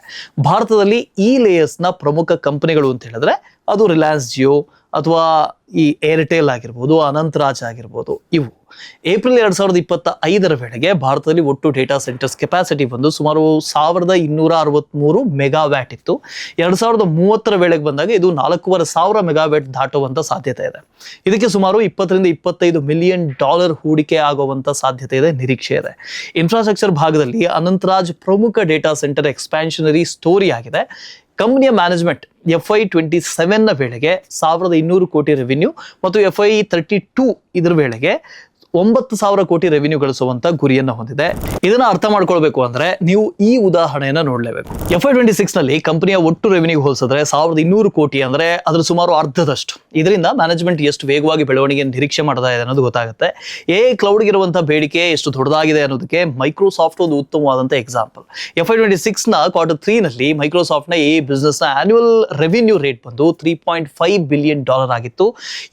ಭಾರತದಲ್ಲಿ ಈ ಲೇಯರ್ಸ್ನ ಪ್ರಮುಖ ಕಂಪನಿಗಳು ಅಂತ ಹೇಳಿದ್ರೆ ಅದು ರಿಲಯನ್ಸ್ ಜಿಯೋ ಅಥವಾ ಈ ಏರ್ಟೆಲ್ ಆಗಿರ್ಬೋದು, ಅನಂತರಾಜ್ ಆಗಿರ್ಬೋದು, ಇವು. ಏಪ್ರಿಲ್ 2025 ವೇಳೆಗೆ ಭಾರತದಲ್ಲಿ ಒಟ್ಟು ಡೇಟಾ ಸೆಂಟರ್ಸ್ ಕೆಪಾಸಿಟಿ ಬಂದು ಸುಮಾರು 1263 ಮೆಗಾವ್ಯಾಟ್ ಇತ್ತು. 2030 ವೇಳೆಗೆ ಬಂದಾಗ ಇದು 4,500 ಮೆಗಾವ್ಯಾಟ್ ದಾಟುವಂಥ ಸಾಧ್ಯತೆ ಇದೆ. ಇದಕ್ಕೆ ಸುಮಾರು 20ರಿಂದ 25 ಮಿಲಿಯನ್ ಡಾಲರ್ ಹೂಡಿಕೆ ಆಗುವಂಥ ಸಾಧ್ಯತೆ ಇದೆ, ನಿರೀಕ್ಷೆ ಇದೆ. ಇನ್ಫ್ರಾಸ್ಟ್ರಕ್ಚರ್ ಭಾಗದಲ್ಲಿ ಅನಂತರಾಜ್ ಪ್ರಮುಖ ಡೇಟಾ ಸೆಂಟರ್ ಎಕ್ಸ್ಪ್ಯಾನ್ಷನರಿ ಸ್ಟೋರಿ ಆಗಿದೆ. ಕಂಪನಿಯ ಮ್ಯಾನೇಜ್ಮೆಂಟ್ FY27 ವೇಳೆಗೆ 1,200 ಕೋಟಿ ರೆವಿನ್ಯೂ ಮತ್ತು FY32 ಇದರ ವೇಳೆಗೆ 9,000 ಕೋಟಿ ರೆವಿನ್ಯೂ ಗಳಿಸುವಂತ ಗುರಿಯನ್ನು ಹೊಂದಿದೆ. ಇದನ್ನ ಅರ್ಥ ಮಾಡ್ಕೊಳ್ಬೇಕು ಅಂದ್ರೆ ನೀವು ಈ ಉದಾಹರಣೆಯನ್ನ ನೋಡಲೇಬೇಕು. FY26 ನಲ್ಲಿ ಕಂಪನಿಯ ಒಟ್ಟು ರೆವಿನ್ಯೂ ಹೋಲಿಸಿದ್ರೆ 1,200 ಕೋಟಿ ಅಂದ್ರೆ ಅದ್ರ ಸುಮಾರು ಅರ್ಧದಷ್ಟು. ಇದರಿಂದ ಮ್ಯಾನೇಜ್ಮೆಂಟ್ ಎಷ್ಟು ವೇಗವಾಗಿ ಬೆಳವಣಿಗೆ ನಿರೀಕ್ಷೆ ಮಾಡ್ತಾ ಇದೆ ಅನ್ನೋದು ಗೊತ್ತಾಗುತ್ತೆ. ಕ್ಲೌಡ್ಗೆ ಇರುವಂತಹ ಬೇಡಿಕೆ ಎಷ್ಟು ದೊಡ್ಡದಾಗಿದೆ ಅನ್ನೋದಕ್ಕೆ ಮೈಕ್ರೋಸಾಫ್ಟ್ ಒಂದು ಉತ್ತಮವಾದಂತ ಎಕ್ಸಾಂಪಲ್. FY26 ನ Q3 ನಲ್ಲಿ ಮೈಕ್ರೋಸಾಫ್ಟ್ ನ ಬಿಸ್ನೆಸ್ ನ ಆನ್ಯುವಲ್ ರೆವಿನ್ಯೂ ರೇಟ್ ಬಂದು $3.5 ಬಿಲಿಯನ್ ಆಗಿತ್ತು.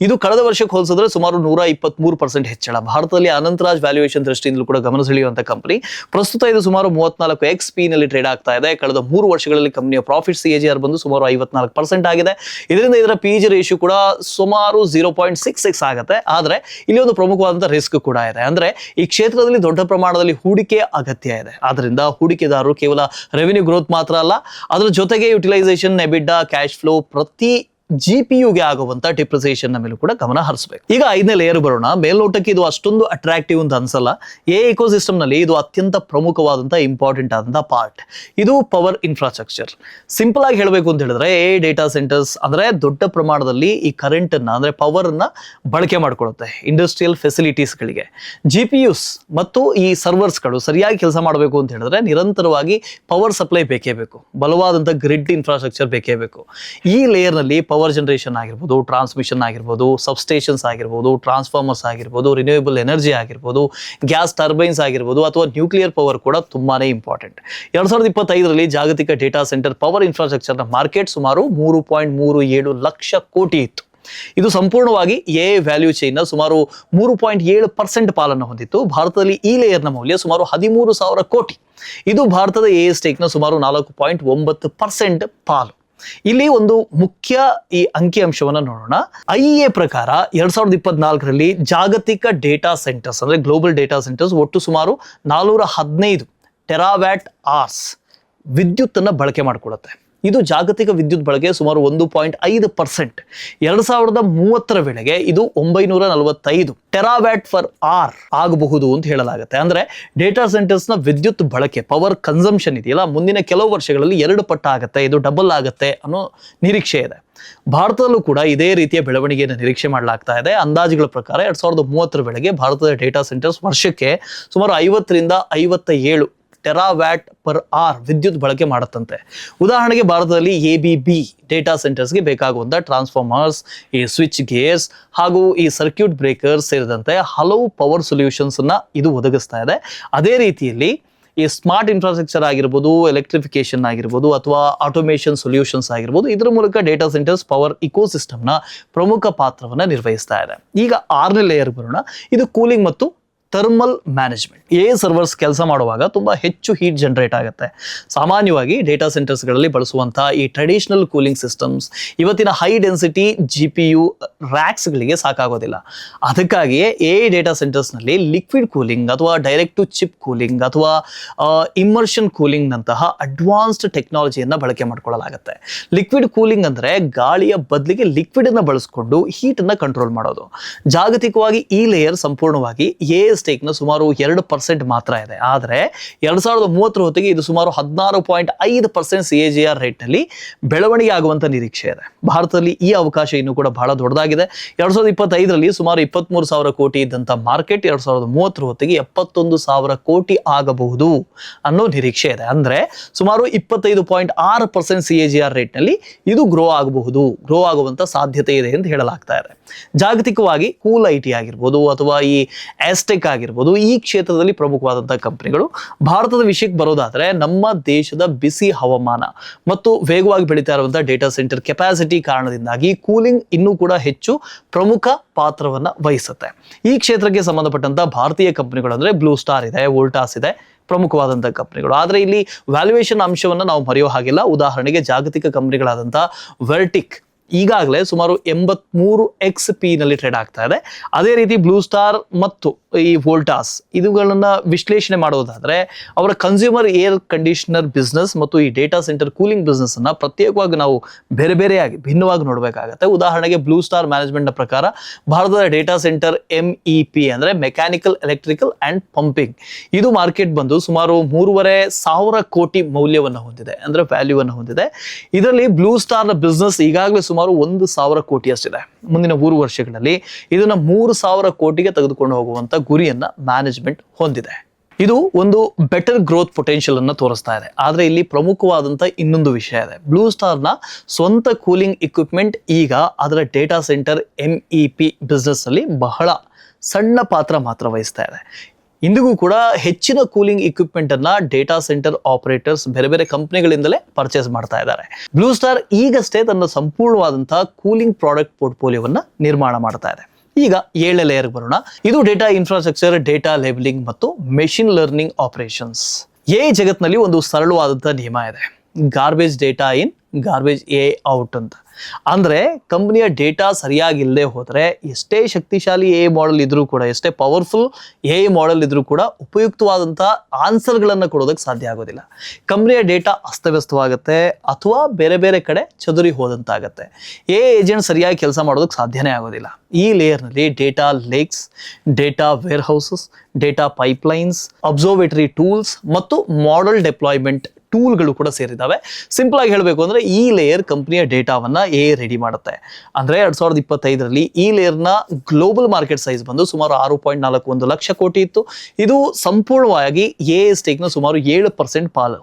ಇದು ಕಳೆದ ವರ್ಷಕ್ಕೆ ಹೋಲಿಸಿದ್ರೆ ಸುಮಾರು 123% ಹೆಚ್ಚಳ. ಭಾರತದಲ್ಲಿ ಅನಂತರಾಜ್ ವ್ಯಾಲ್ಯೂಯೇಷನ್ ದೃಷ್ಟಿಯಿಂದಲೂ ಕೂಡ ಗಮನ ಸೆಳೆಯುವಂತ ಕಂಪನಿ. ಪ್ರಸ್ತುತ ಇದು ಸುಮಾರು 34x P ನಲ್ಲಿ ಟ್ರೇಡ್ ಆಗ್ತಾ ಇದೆ. ಕಳೆದ 3 ವರ್ಷಗಳಲ್ಲಿ ಕಂಪನಿಯ ಪ್ರಾಫಿಟ್ CAGR ಬಂದು ಸುಮಾರು 54% ಆಗಿದೆ. ಇದರಿಂದ ಇದರ PG ರೇಷಿಯೋ ಕೂಡ ಸುಮಾರು 0.66 ಆಗುತ್ತೆ. ಆದ್ರೆ ಇಲ್ಲಿ ಒಂದು ಪ್ರಮುಖವಾದಂತಹ ರಿಸ್ಕ್ ಕೂಡ ಇದೆ. ಅಂದ್ರೆ ಈ ಕ್ಷೇತ್ರದಲ್ಲಿ ದೊಡ್ಡ ಪ್ರಮಾಣದಲ್ಲಿ ಹೂಡಿಕೆ ಅಗತ್ಯ ಇದೆ. ಆದ್ರಿಂದ ಹೂಡಿಕೆದಾರರು ಕೇವಲ ರೆವಿನ್ಯೂ ಗ್ರೋತ್ ಮಾತ್ರ ಅಲ್ಲ, ಅದರ ಜೊತೆಗೆ ಯುಟಿಲೈಸೇಷನ್, ಎಬಿಟಾ, ಕ್ಯಾಶ್ ಫ್ಲೋ, ಪ್ರತಿ GPUಗೆ ಆಗುವಂತ ಡಿಪ್ರಿಸಿಯೇಷನ್ ನ ಮೇಲೂ ಕೂಡ ಗಮನ ಹರಿಸಬೇಕು. ಈಗ 5ನೇ ಲೇಯರ್ ಬರೋಣ. ಮೇಲ್ನೋಟಕ್ಕೆ ಇದು ಅಷ್ಟೊಂದು ಅಟ್ರಾಕ್ಟಿವ್ ಅಂತ ಅನ್ಸಲ್ಲ. ಎಕೋಸಿಸ್ಟಮ್ ನಲ್ಲಿ ಇದು ಅತ್ಯಂತ ಪ್ರಮುಖವಾದಂತಹ ಇಂಪಾರ್ಟೆಂಟ್ ಆದಂತಹ ಪಾರ್ಟ್. ಇದು ಪವರ್ ಇನ್ಫ್ರಾಸ್ಟ್ರಕ್ಚರ್. ಸಿಂಪಲ್ ಆಗಿ ಹೇಳಬೇಕು ಅಂತ ಹೇಳಿದ್ರೆ ಡೇಟಾ ಸೆಂಟರ್ಸ್ ಅಂದ್ರೆ ದೊಡ್ಡ ಪ್ರಮಾಣದಲ್ಲಿ ಈ ಕರೆಂಟ್ ಅನ್ನ ಅಂದ್ರೆ ಪವರ್ ಅನ್ನ ಬಳಕೆ ಮಾಡ್ಕೊಳ್ಳುತ್ತೆ. ಇಂಡಸ್ಟ್ರಿಯಲ್ ಫೆಸಿಲಿಟೀಸ್ ಗಳಿಗೆ GPUs ಮತ್ತು ಈ ಸರ್ವರ್ಸ್ ಗಳು ಸರಿಯಾಗಿ ಕೆಲಸ ಮಾಡಬೇಕು ಅಂತ ಹೇಳಿದ್ರೆ ನಿರಂತರವಾಗಿ ಪವರ್ ಸಪ್ಲೈ ಬೇಕೇ ಬೇಕು. ಬಲವಾದಂತಹ ಗ್ರಿಡ್ ಇನ್ಫ್ರಾಸ್ಟ್ರಕ್ಚರ್ ಬೇಕೇ ಬೇಕು. ಈ ಲೇಯರ್ ನಲ್ಲಿ ಪವರ್ ಜನರೇಷನ್ ಆಗಿರ್ಬೋದು, ಟ್ರಾನ್ಸ್ಮಿಷನ್ ಆಗಿರ್ಬೋದು, ಸಬ್ಸ್ಟೇಷನ್ಸ್ ಆಗಿರ್ಬೋದು, ಟ್ರಾನ್ಸ್ಫಾರ್ಮರ್ಸ್ ಆಗಿರ್ಬೋದು, ರಿನ್ಯೂಯಬಲ್ ಎನರ್ಜಿ ಆಗಿರ್ಬೋದು, ಗ್ಯಾಸ್ ಟರ್ಬೈನ್ಸ್ ಆಗಿರ್ಬೋದು ಅಥವಾ ನ್ಯೂಕ್ಲಿಯರ್ ಪವರ್ ಕೂಡ ತುಂಬಾನೇ ಇಂಪಾರ್ಟೆಂಟ್. 2025ರಲ್ಲಿ ಜಾಗತಿಕ ಡೇಟಾ ಸೆಂಟರ್ ಪವರ್ ಇನ್ಫ್ರಾಸ್ಟ್ರಕ್ಚರ್ ನ ಮಾರ್ಕೆಟ್ ಸುಮಾರು 3.37 ಲಕ್ಷ ಕೋಟಿ ಇತ್ತು. ಇದು ಸಂಪೂರ್ಣವಾಗಿ ವ್ಯಾಲ್ಯೂ ಚೈನ್ ನ ಸುಮಾರು 3.7% ಪಾಲನ್ನು ಹೊಂದಿತ್ತು. ಭಾರತದಲ್ಲಿ ಈ ಲೇಯರ್ ನ ಮೌಲ್ಯ ಸುಮಾರು 13,000 ಕೋಟಿ. ಇದು ಭಾರತದ ಸ್ಟೇಕ್ ನ ಸುಮಾರು 4.9% ಪಾಲು. ಇಲ್ಲಿ ಒಂದು ಮುಖ್ಯ ಈ ಅಂಕಿಅಂಶವನ್ನ ನೋಡೋಣ. IEA ಪ್ರಕಾರ 2024ರಲ್ಲಿ ಜಾಗತಿಕ ಡೇಟಾ ಸೆಂಟರ್ಸ್ ಅಂದ್ರೆ ಗ್ಲೋಬಲ್ ಡೇಟಾ ಸೆಂಟರ್ಸ್ ಒಟ್ಟು ಸುಮಾರು 415 ಟೆರಾವ್ಯಾಟ್ ಅವರ್ಸ್ ವಿದ್ಯುತ್ ಅನ್ನ ಬಳಕೆ ಮಾಡಿಕೊಳ್ಳುತ್ತೆ. ಇದು ಜಾಗತಿಕ ವಿದ್ಯುತ್ ಬಳಕೆ ಸುಮಾರು 1.5%. 2030ರ ವೇಳೆಗೆ ಇದು 945 ಟೆರಾವ್ಯಾಟ್ ಫರ್ ಅವರ್ ಆಗಬಹುದು ಅಂತ ಹೇಳಲಾಗುತ್ತೆ. ಅಂದ್ರೆ ಡೇಟಾ ಸೆಂಟರ್ಸ್ ನ ವಿದ್ಯುತ್ ಬಳಕೆ, ಪವರ್ ಕನ್ಸಂಪ್ಷನ್ ಇದೆಯಲ್ಲ, ಮುಂದಿನ ಕೆಲವು ವರ್ಷಗಳಲ್ಲಿ 2 ಪಟ್ಟು ಆಗುತ್ತೆ, ಇದು ಡಬಲ್ ಆಗುತ್ತೆ ಅನ್ನೋ ನಿರೀಕ್ಷೆ ಇದೆ. ಭಾರತದಲ್ಲೂ ಕೂಡ ಇದೇ ರೀತಿಯ ಬೆಳವಣಿಗೆಯನ್ನು ನಿರೀಕ್ಷೆ ಮಾಡಲಾಗ್ತಾ ಇದೆ. ಅಂದಾಜುಗಳ ಪ್ರಕಾರ 2030ರ ವೇಳೆಗೆ ಭಾರತದ ಡೇಟಾ ಸೆಂಟರ್ಸ್ ವರ್ಷಕ್ಕೆ ಸುಮಾರು 50ರಿಂದ 57 ಟೆರಾವ್ಯಾಟ್ ಪರ್ ಅವರ್ ವಿದ್ಯುತ್ ಬಳಕೆ ಮಾಡುತ್ತಂತೆ. ಉದಾಹರಣೆಗೆ ಭಾರತದಲ್ಲಿ ABB ಡೇಟಾ ಸೆಂಟರ್ಸ್ಗೆ ಬೇಕಾಗುವಂಥ ಟ್ರಾನ್ಸ್ಫಾರ್ಮರ್ಸ್, ಈ ಸ್ವಿಚ್ ಗೇರ್ಸ್ ಹಾಗೂ ಈ ಸರ್ಕ್ಯೂಟ್ ಬ್ರೇಕರ್ಸ್ ಸೇರಿದಂತೆ ಹಲವು ಪವರ್ ಸೊಲ್ಯೂಷನ್ಸ್ ಅನ್ನ ಇದು ಒದಗಿಸ್ತಾ ಇದೆ. ಅದೇ ರೀತಿಯಲ್ಲಿ ಈ ಸ್ಮಾರ್ಟ್ ಇನ್ಫ್ರಾಸ್ಟ್ರಕ್ಚರ್ ಆಗಿರ್ಬೋದು, ಎಲೆಕ್ಟ್ರಿಫಿಕೇಶನ್ ಆಗಿರ್ಬೋದು ಅಥವಾ ಆಟೋಮೇಷನ್ ಸೊಲ್ಯೂಷನ್ಸ್ ಆಗಿರ್ಬೋದು, ಇದರ ಮೂಲಕ ಡೇಟಾ ಸೆಂಟರ್ಸ್ ಪವರ್ ಇಕೋಸಿಸ್ಟಮ್ನ ಪ್ರಮುಖ ಪಾತ್ರವನ್ನು ನಿರ್ವಹಿಸ್ತಾ ಇದೆ. ಈಗ 6ನೇ ಲೇಯರ್ ಬರೋಣ. ಇದು ಕೂಲಿಂಗ್ ಮತ್ತು ಥರ್ಮಲ್ ಮ್ಯಾನೇಜ್ಮೆಂಟ್. ಸರ್ವರ್ಸ್ ಕೆಲಸ ಮಾಡುವಾಗ ತುಂಬಾ ಹೆಚ್ಚು ಹೀಟ್ ಜನರೇಟ್ ಆಗುತ್ತೆ. ಸಾಮಾನ್ಯವಾಗಿ ಡೇಟಾ ಸೆಂಟರ್ಸ್ಗಳಲ್ಲಿ ಬಳಸುವಂತಹ ಈ ಟ್ರೆಡಿಷನಲ್ ಕೂಲಿಂಗ್ ಸಿಸ್ಟಮ್ಸ್ ಇವತ್ತಿನ ಹೈ ಡೆನ್ಸಿಟಿ GPU ರ್ಯಾಕ್ಸ್ಗಳಿಗೆ ಸಾಕಾಗೋದಿಲ್ಲ. ಅದಕ್ಕಾಗಿಯೇ ಡೇಟಾ ಸೆಂಟರ್ಸ್ನಲ್ಲಿ ಲಿಕ್ವಿಡ್ ಕೂಲಿಂಗ್ ಅಥವಾ ಡೈರೆಕ್ಟ್ ಟು ಚಿಪ್ ಕೂಲಿಂಗ್ ಅಥವಾ ಇಮ್ಮರ್ಷನ್ ಕೂಲಿಂಗ್ ನಂತಹ ಅಡ್ವಾನ್ಸ್ಡ್ ಟೆಕ್ನಾಲಜಿಯನ್ನು ಬಳಕೆ ಮಾಡಿಕೊಳ್ಳಲಾಗುತ್ತೆ. ಲಿಕ್ವಿಡ್ ಕೂಲಿಂಗ್ ಅಂದ್ರೆ ಗಾಳಿಯ ಬದಲಿಗೆ ಲಿಕ್ವಿಡ್ ಅನ್ನು ಬಳಸಿಕೊಂಡು ಹೀಟ್ ಅನ್ನ ಕಂಟ್ರೋಲ್ ಮಾಡೋದು. ಜಾಗತಿಕವಾಗಿ ಈ ಲೇಯರ್ ಸಂಪೂರ್ಣವಾಗಿ ಸ್ಟೇಕ್ ನ ಸುಮಾರು 2% ಮಾತ್ರ ಇದೆ. ಆದರೆ 2030ರ ಹೊತ್ತಿಗೆ ಇದು ಸುಮಾರು 16.5% CAGR ರೇಟ್ ನಲ್ಲಿ ಬೆಳವಣಿಗೆ ಆಗುವಂತ ನಿರೀಕ್ಷೆ ಇದೆ. ಭಾರತದಲ್ಲಿ ಈ ಅವಕಾಶ ಇನ್ನೂ ಕೂಡ ಬಹಳ ದೊಡ್ಡದಾಗಿದೆ. 2025ರಲ್ಲಿ ಸುಮಾರು 23,000 ಕೋಟಿ ಇದ್ದಂತ ಮಾರ್ಕೆಟ್ 2030ರ ಹೊತ್ತಿಗೆ 71,000 ಕೋಟಿ ಆಗಬಹುದು ಅನ್ನೋ ನಿರೀಕ್ಷೆ ಇದೆ. ಅಂದ್ರೆ ಸುಮಾರು 25.6% CAGR ರೇಟ್ ನಲ್ಲಿ ಇದು ಗ್ರೋ ಆಗುವಂತ ಸಾಧ್ಯತೆ ಇದೆ ಅಂತ ಹೇಳಲಾಗ್ತಾ ಇದೆ. ಜಾಗತಿಕವಾಗಿ ಕೂಲ್ IT ಆಗಿರ್ಬೋದು ಅಥವಾ ಈ ಆಸ್ಟೆಕ್ ಆಗಿರ್ಬೋದು, ಈ ಕ್ಷೇತ್ರದಲ್ಲಿ ಪ್ರಮುಖವಾದಂತಹ ಕಂಪನಿಗಳು. ಭಾರತದ ವಿಷಯಕ್ಕೆ ಬರೋದಾದ್ರೆ ನಮ್ಮ ದೇಶದ ಬಿಸಿ ಹವಾಮಾನ ಮತ್ತು ವೇಗವಾಗಿ ಬೆಳೀತಾ ಇರುವಂತಹ ಡೇಟಾ ಸೆಂಟರ್ ಕೆಪಾಸಿಟಿ ಕಾರಣದಿಂದಾಗಿ ಕೂಲಿಂಗ್ ಇನ್ನೂ ಕೂಡ ಹೆಚ್ಚು ಪ್ರಮುಖ ಪಾತ್ರವನ್ನ ವಹಿಸುತ್ತೆ. ಈ ಕ್ಷೇತ್ರಕ್ಕೆ ಸಂಬಂಧಪಟ್ಟಂತ ಭಾರತೀಯ ಕಂಪನಿಗಳು ಅಂದ್ರೆ ಬ್ಲೂ ಸ್ಟಾರ್ ಇದೆ, ವೋಲ್ಟಾಸ್ ಇದೆ, ಪ್ರಮುಖವಾದಂತಹ ಕಂಪನಿಗಳು. ಆದ್ರೆ ಇಲ್ಲಿ ವ್ಯಾಲ್ಯೂಯೇಷನ್ ಅಂಶವನ್ನ ನಾವು ಮರೆಯೋ ಹಾಗಿಲ್ಲ. ಉದಾಹರಣೆಗೆ ಜಾಗತಿಕ ಕಂಪನಿಗಳಾದಂತಹ ವರ್ಟಿಕ್ ಈಗಾಗಲೇ ಸುಮಾರು 83x P ನಲ್ಲಿ ಟ್ರೇಡ್ ಆಗ್ತಾ ಇದೆ. ಅದೇ ರೀತಿ ಬ್ಲೂ ಸ್ಟಾರ್ ಮತ್ತು ಈ ವೋಲ್ಟಾಸ್ ಇವುಗಳನ್ನ ವಿಶ್ಲೇಷಣೆ ಮಾಡೋದಾದ್ರೆ ಅವರ ಕನ್ಸ್ಯೂಮರ್ ಏರ್ ಕಂಡೀಷನರ್ ಬಿಸ್ನೆಸ್ ಮತ್ತು ಈ ಡೇಟಾ ಸೆಂಟರ್ ಕೂಲಿಂಗ್ ಬಿಸ್ನೆಸ್ ಅನ್ನ ಪ್ರತ್ಯೇಕವಾಗಿ ನಾವು ಬೇರೆಯಾಗಿ ಭಿನ್ನವಾಗಿ ನೋಡಬೇಕಾಗತ್ತೆ. ಉದಾಹರಣೆಗೆ ಬ್ಲೂ ಸ್ಟಾರ್ ಮ್ಯಾನೇಜ್ಮೆಂಟ್ ನ ಪ್ರಕಾರ ಭಾರತದ ಡೇಟಾ ಸೆಂಟರ್ MEP ಅಂದ್ರೆ ಮೆಕ್ಯಾನಿಕಲ್, ಎಲೆಕ್ಟ್ರಿಕಲ್ ಅಂಡ್ ಪಂಪಿಂಗ್, ಇದು ಮಾರ್ಕೆಟ್ ಬಂದು ಸುಮಾರು 3,500 ಕೋಟಿ ಮೌಲ್ಯವನ್ನು ಹೊಂದಿದೆ, ಅಂದ್ರೆ ವ್ಯಾಲ್ಯೂವನ್ನು ಹೊಂದಿದೆ. ಇದರಲ್ಲಿ ಬ್ಲೂ ಸ್ಟಾರ್ ನ ಬಿಸ್ನೆಸ್ ಈಗಾಗಲೇ ಸುಮಾರು 1,000 ಕೋಟಿಯಷ್ಟಿದೆ. ಮುಂದಿನ 3 ವರ್ಷಗಳಲ್ಲಿ ಇದನ್ನ 3,000 ಕೋಟಿಗೆ ತೆಗೆದುಕೊಂಡು ಹೋಗುವಂತ ಗುರಿಯನ್ನ ಮ್ಯಾನೇಜ್ಮೆಂಟ್ ಹೊಂದಿದೆ. ಇದು ಒಂದು ಬೆಟರ್ ಗ್ರೋತ್ ಪೊಟೆನ್ಷಿಯಲ್ ಅನ್ನ ತೋರಿಸ್ತಾ ಇದೆ. ಆದ್ರೆ ಇಲ್ಲಿ ಪ್ರಮುಖವಾದಂತ ಇನ್ನೊಂದು ವಿಷಯ ಇದೆ. ಬ್ಲೂ ಸ್ಟಾರ್ ನ ಸ್ವಂತ ಕೂಲಿಂಗ್ ಇಕ್ವಿಪ್ಮೆಂಟ್ ಈಗ ಅದರ ಡೇಟಾ ಸೆಂಟರ್ MEP ಬಿಸ್ನೆಸ್ ಅಲ್ಲಿ ಬಹಳ ಸಣ್ಣ ಪಾತ್ರ ಮಾತ್ರ ವಹಿಸ್ತಾ ಇದೆ. ಇಂದಿಗೂ ಕೂಡ ಹೆಚ್ಚಿನ ಕೂಲಿಂಗ್ ಇಕ್ವಿಪ್ಮೆಂಟ್ ಅನ್ನ ಡೇಟಾ ಸೆಂಟರ್ ಆಪರೇಟರ್ಸ್ ಬೇರೆ ಬೇರೆ ಕಂಪನಿಗಳಿಂದಲೇ ಪರ್ಚೇಸ್ ಮಾಡ್ತಾ ಇದ್ದಾರೆ. ಬ್ಲೂ ಸ್ಟಾರ್ ಈಗಷ್ಟೇ ತನ್ನ ಸಂಪೂರ್ಣವಾದಂತಹ ಕೂಲಿಂಗ್ ಪ್ರಾಡಕ್ಟ್ ಪೋರ್ಟ್ಫೋಲಿಯೋವನ್ನ ನಿರ್ಮಾಣ ಮಾಡ್ತಾ ಇದೆ. ಈಗ 7ನೇ ಲೇಯರ್ ಬರೋಣ. ಇದು ಡೇಟಾ ಇನ್ಫ್ರಾಸ್ಟ್ರಕ್ಚರ್, ಡೇಟಾ ಲೇಬಲಿಂಗ್ ಮತ್ತು ಮೆಷಿನ್ ಲರ್ನಿಂಗ್ ಆಪರೇಷನ್ಸ್. ಜಗತ್ತಿನಲ್ಲಿ ಒಂದು ಸರಳವಾದಂತಹ ನಿಯಮ ಇದೆ, ಗಾರ್ಬೇಜ್ ಡೇಟಾ ಇನ್ ಗಾರ್ಬೇಜ್ ಔಟ್ ಅಂತ. ಅಂದ್ರೆ ಕಂಪನಿಯ ಡೇಟಾ ಸರಿಯಾಗಿ ಇಲ್ಲದೆ ಹೋದ್ರೆ ಎಷ್ಟೇ ಶಕ್ತಿಶಾಲಿ ಮಾಡೆಲ್ ಇದ್ರೂ ಕೂಡ, ಎಷ್ಟೇ ಪವರ್ಫುಲ್ ಮಾಡೆಲ್ ಇದ್ರೂ ಕೂಡ ಉಪಯುಕ್ತವಾದಂತಹ ಆನ್ಸರ್ಗಳನ್ನ ಕೊಡೋದಕ್ಕೆ ಸಾಧ್ಯ ಆಗೋದಿಲ್ಲ. ಕಂಪನಿಯ ಡೇಟಾ ಅಸ್ತವ್ಯಸ್ತವಾಗುತ್ತೆ ಅಥವಾ ಬೇರೆ ಬೇರೆ ಕಡೆ ಚದುರಿ ಹೋದಂತಾಗತ್ತೆ. ಏಜೆಂಟ್ ಸರಿಯಾಗಿ ಕೆಲಸ ಮಾಡೋದಕ್ಕೆ ಸಾಧ್ಯನೇ ಆಗೋದಿಲ್ಲ. ಈ ಲೇಯರ್ನಲ್ಲಿ data lakes, data warehouses, data pipelines, observatory tools ಮತ್ತು ಮಾಡೆಲ್ ಡೆಪ್ಲಾಯ್ಮೆಂಟ್ ಟೂಲ್ಗಳು ಕೂಡ ಸೇರಿದ್ದಾವೆ. ಸಿಂಪಲ್ ಆಗಿ ಹೇಳಬೇಕು ಅಂದ್ರೆ ಈ ಲೇಯರ್ ಕಂಪನಿಯ ಡೇಟಾವನ್ನ ರೆಡಿ ಮಾಡುತ್ತೆ. ಅಂದ್ರೆ 2025ರಲ್ಲಿ ಈ ಲೇಯರ್ನ ಗ್ಲೋಬಲ್ ಮಾರ್ಕೆಟ್ ಸೈಜ್ ಬಂದು ಸುಮಾರು 6.41 ಲಕ್ಷ ಕೋಟಿ ಇತ್ತು. ಇದು ಸಂಪೂರ್ಣವಾಗಿ ಸ್ಟೇಕ್ನ ಸುಮಾರು 7% ಪಾಲು.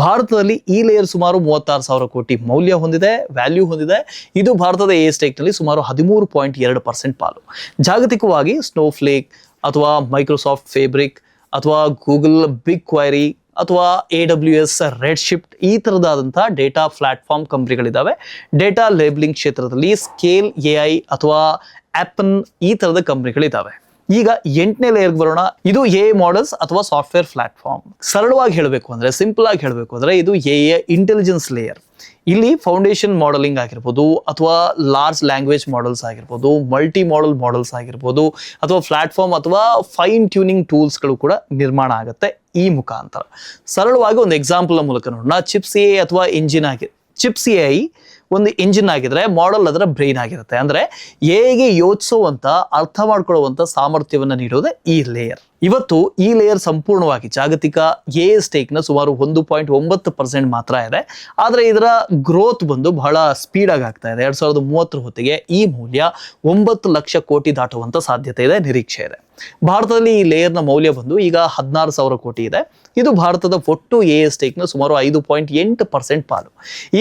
ಭಾರತದಲ್ಲಿ ಈ ಲೇಯರ್ ಸುಮಾರು 36,000 ಕೋಟಿ ಮೌಲ್ಯ ಹೊಂದಿದೆ, ವ್ಯಾಲ್ಯೂ ಹೊಂದಿದೆ. ಇದು ಭಾರತದ ಸ್ಟೇಕ್ನಲ್ಲಿ ಸುಮಾರು 13.2% ಪಾಲು. ಜಾಗತಿಕವಾಗಿ ಸ್ನೋಫ್ಲೇಕ್ ಅಥವಾ ಮೈಕ್ರೋಸಾಫ್ಟ್ ಫೇಬ್ರಿಕ್ ಅಥವಾ ಗೂಗಲ್ ಬಿಗ್ ಕ್ವೈರಿ ಅಥವಾ AWS ರೆಡ್ ಶಿಫ್ಟ್ ಈ ತರದಾದಂತಹ ಡೇಟಾ ಪ್ಲಾಟ್ಫಾರ್ಮ್ ಕಂಪನಿಗಳಿದ್ದಾವೆ. ಡೇಟಾ ಲೇಬಲಿಂಗ್ ಕ್ಷೇತ್ರದಲ್ಲಿ ಸ್ಕೇಲ್ AI ಅಥವಾ ಆಪನ್ ಈ ತರದ ಕಂಪನಿಗಳಿದ್ದಾವೆ. ಈಗ 8ನೇ ಲೇಯರ್ಗೆ ಬರೋಣ. ಇದು ಮಾಡೆಲ್ಸ್ ಅಥವಾ ಸಾಫ್ಟ್ವೇರ್ ಪ್ಲಾಟ್ಫಾರ್ಮ್. ಸರಳವಾಗಿ ಹೇಳಬೇಕು ಅಂದ್ರೆ, ಸಿಂಪಲ್ ಆಗಿ ಹೇಳಬೇಕು ಅಂದ್ರೆ, ಇದು ಇಂಟೆಲಿಜೆನ್ಸ್ ಲೇಯರ್. ಇಲ್ಲಿ ಫೌಂಡೇಶನ್ ಮಾಡೆಲಿಂಗ್ ಆಗಿರ್ಬೋದು ಅಥವಾ ಲಾರ್ಜ್ ಲ್ಯಾಂಗ್ವೇಜ್ ಮಾಡೆಲ್ಸ್ ಆಗಿರ್ಬೋದು, ಮಲ್ಟಿ ಮಾಡೆಲ್ ಮಾಡೆಲ್ಸ್ ಆಗಿರ್ಬೋದು ಅಥವಾ ಪ್ಲಾಟ್ಫಾರ್ಮ್ ಅಥವಾ ಫೈನ್ ಟ್ಯೂನಿಂಗ್ ಟೂಲ್ಸ್ಗಳು ಕೂಡ ನಿರ್ಮಾಣ ಆಗುತ್ತೆ ಈ ಮುಖಾಂತರ. ಸರಳವಾಗಿ ಒಂದು ಎಕ್ಸಾಂಪಲ್ ಮೂಲಕ ನೋಡೋಣ. ಚಿಪ್ಸ್ AI ಅಥವಾ ಇಂಜಿನ್ ಚಿಪ್ಸ್ AI ಒಂದು ಇಂಜಿನ್ ಆಗಿದ್ರೆ ಮಾಡೆಲ್ ಅದರ ಬ್ರೈನ್ ಆಗಿರುತ್ತೆ. ಅಂದ್ರೆ ಹೇಗೆ ಯೋಚಿಸುವಂತ, ಅರ್ಥ ಮಾಡ್ಕೊಳ್ಳುವಂತ ಸಾಮರ್ಥ್ಯವನ್ನ ನೀಡೋದೇ ಈ ಲೇಯರ್. ಇವತ್ತು ಈ ಲೇಯರ್ ಸಂಪೂರ್ಣವಾಗಿ ಜಾಗತಿಕ ಸ್ಟೇಕ್ನ ಸುಮಾರು 1.9% ಮಾತ್ರ ಇದೆ. ಆದ್ರೆ ಇದರ ಗ್ರೋತ್ ಬಂದು ಬಹಳ ಸ್ಪೀಡ್ ಆಗಿ ಆಗ್ತಾ ಇದೆ. 2030 ಹೊತ್ತಿಗೆ ಈ ಮೌಲ್ಯ 9 ಲಕ್ಷ ಕೋಟಿ ದಾಟುವಂತ ಸಾಧ್ಯತೆ ಇದೆ, ನಿರೀಕ್ಷೆ ಇದೆ. ಭಾರತದಲ್ಲಿ ಈ ಲೇಯರ್ನ ಮೌಲ್ಯ ಬಂದು ಈಗ 16,000 ಕೋಟಿ ಇದೆ. ಇದು ಭಾರತದ ಒಟ್ಟು ಸ್ಟೇಕ್ನ ಸುಮಾರು 5.8% ಪಾಲು.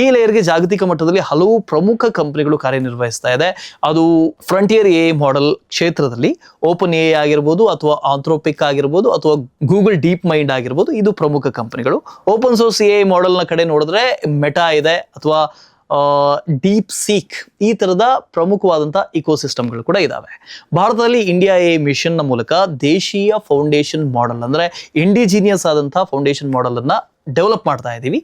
ಈ ಲೇಯರ್ಗೆ ಜಾಗತಿಕ ಮಟ್ಟದಲ್ಲಿ ಹಲವು ಪ್ರಮುಖ ಕಂಪನಿಗಳು ಕಾರ್ಯನಿರ್ವಹಿಸ್ತಾ ಇದೆ. ಅದು ಫ್ರಂಟಿಯರ್ ಮಾಡೆಲ್ ಕ್ಷೇತ್ರದಲ್ಲಿ ಓಪನ್ ಆಗಿರ್ಬೋದು ಅಥವಾ ಆಂಥ್ರೋಪಿಕ್ ಆಗಿರ್ಬೋದು ಅಥವಾ ಗೂಗಲ್ ಡೀಪ್ ಮೈಂಡ್ ಆಗಿರ್ಬೋದು, ಇದು ಪ್ರಮುಖ ಕಂಪನಿಗಳು. ಓಪನ್ ಸೋರ್ಸ್ ಮಾಡೆಲ್ ನ ಕಡೆ ನೋಡಿದ್ರೆ ಮೆಟಾ ಇದೆ ಅಥವಾ ಡೀಪ್ ಸೀಕ್ ಈ ತರದ ಪ್ರಮುಖವಾದಂತಹ ಇಕೋಸಿಸ್ಟಮ್ಗಳು ಕೂಡ ಇದಾವೆ. ಭಾರತದಲ್ಲಿ ಇಂಡಿಯಾ ಮಿಷನ್ ನ ಮೂಲಕ ದೇಶೀಯ ಫೌಂಡೇಶನ್ ಮಾಡೆಲ್ ಅಂದ್ರೆ ಇಂಡಿಜಿನಿಯಸ್ ಆದಂತಹ ಫೌಂಡೇಶನ್ ಮಾಡೆಲ್ ಅನ್ನ ಡೆವಲಪ್ ಮಾಡ್ತಾ ಇದ್ದೀವಿ.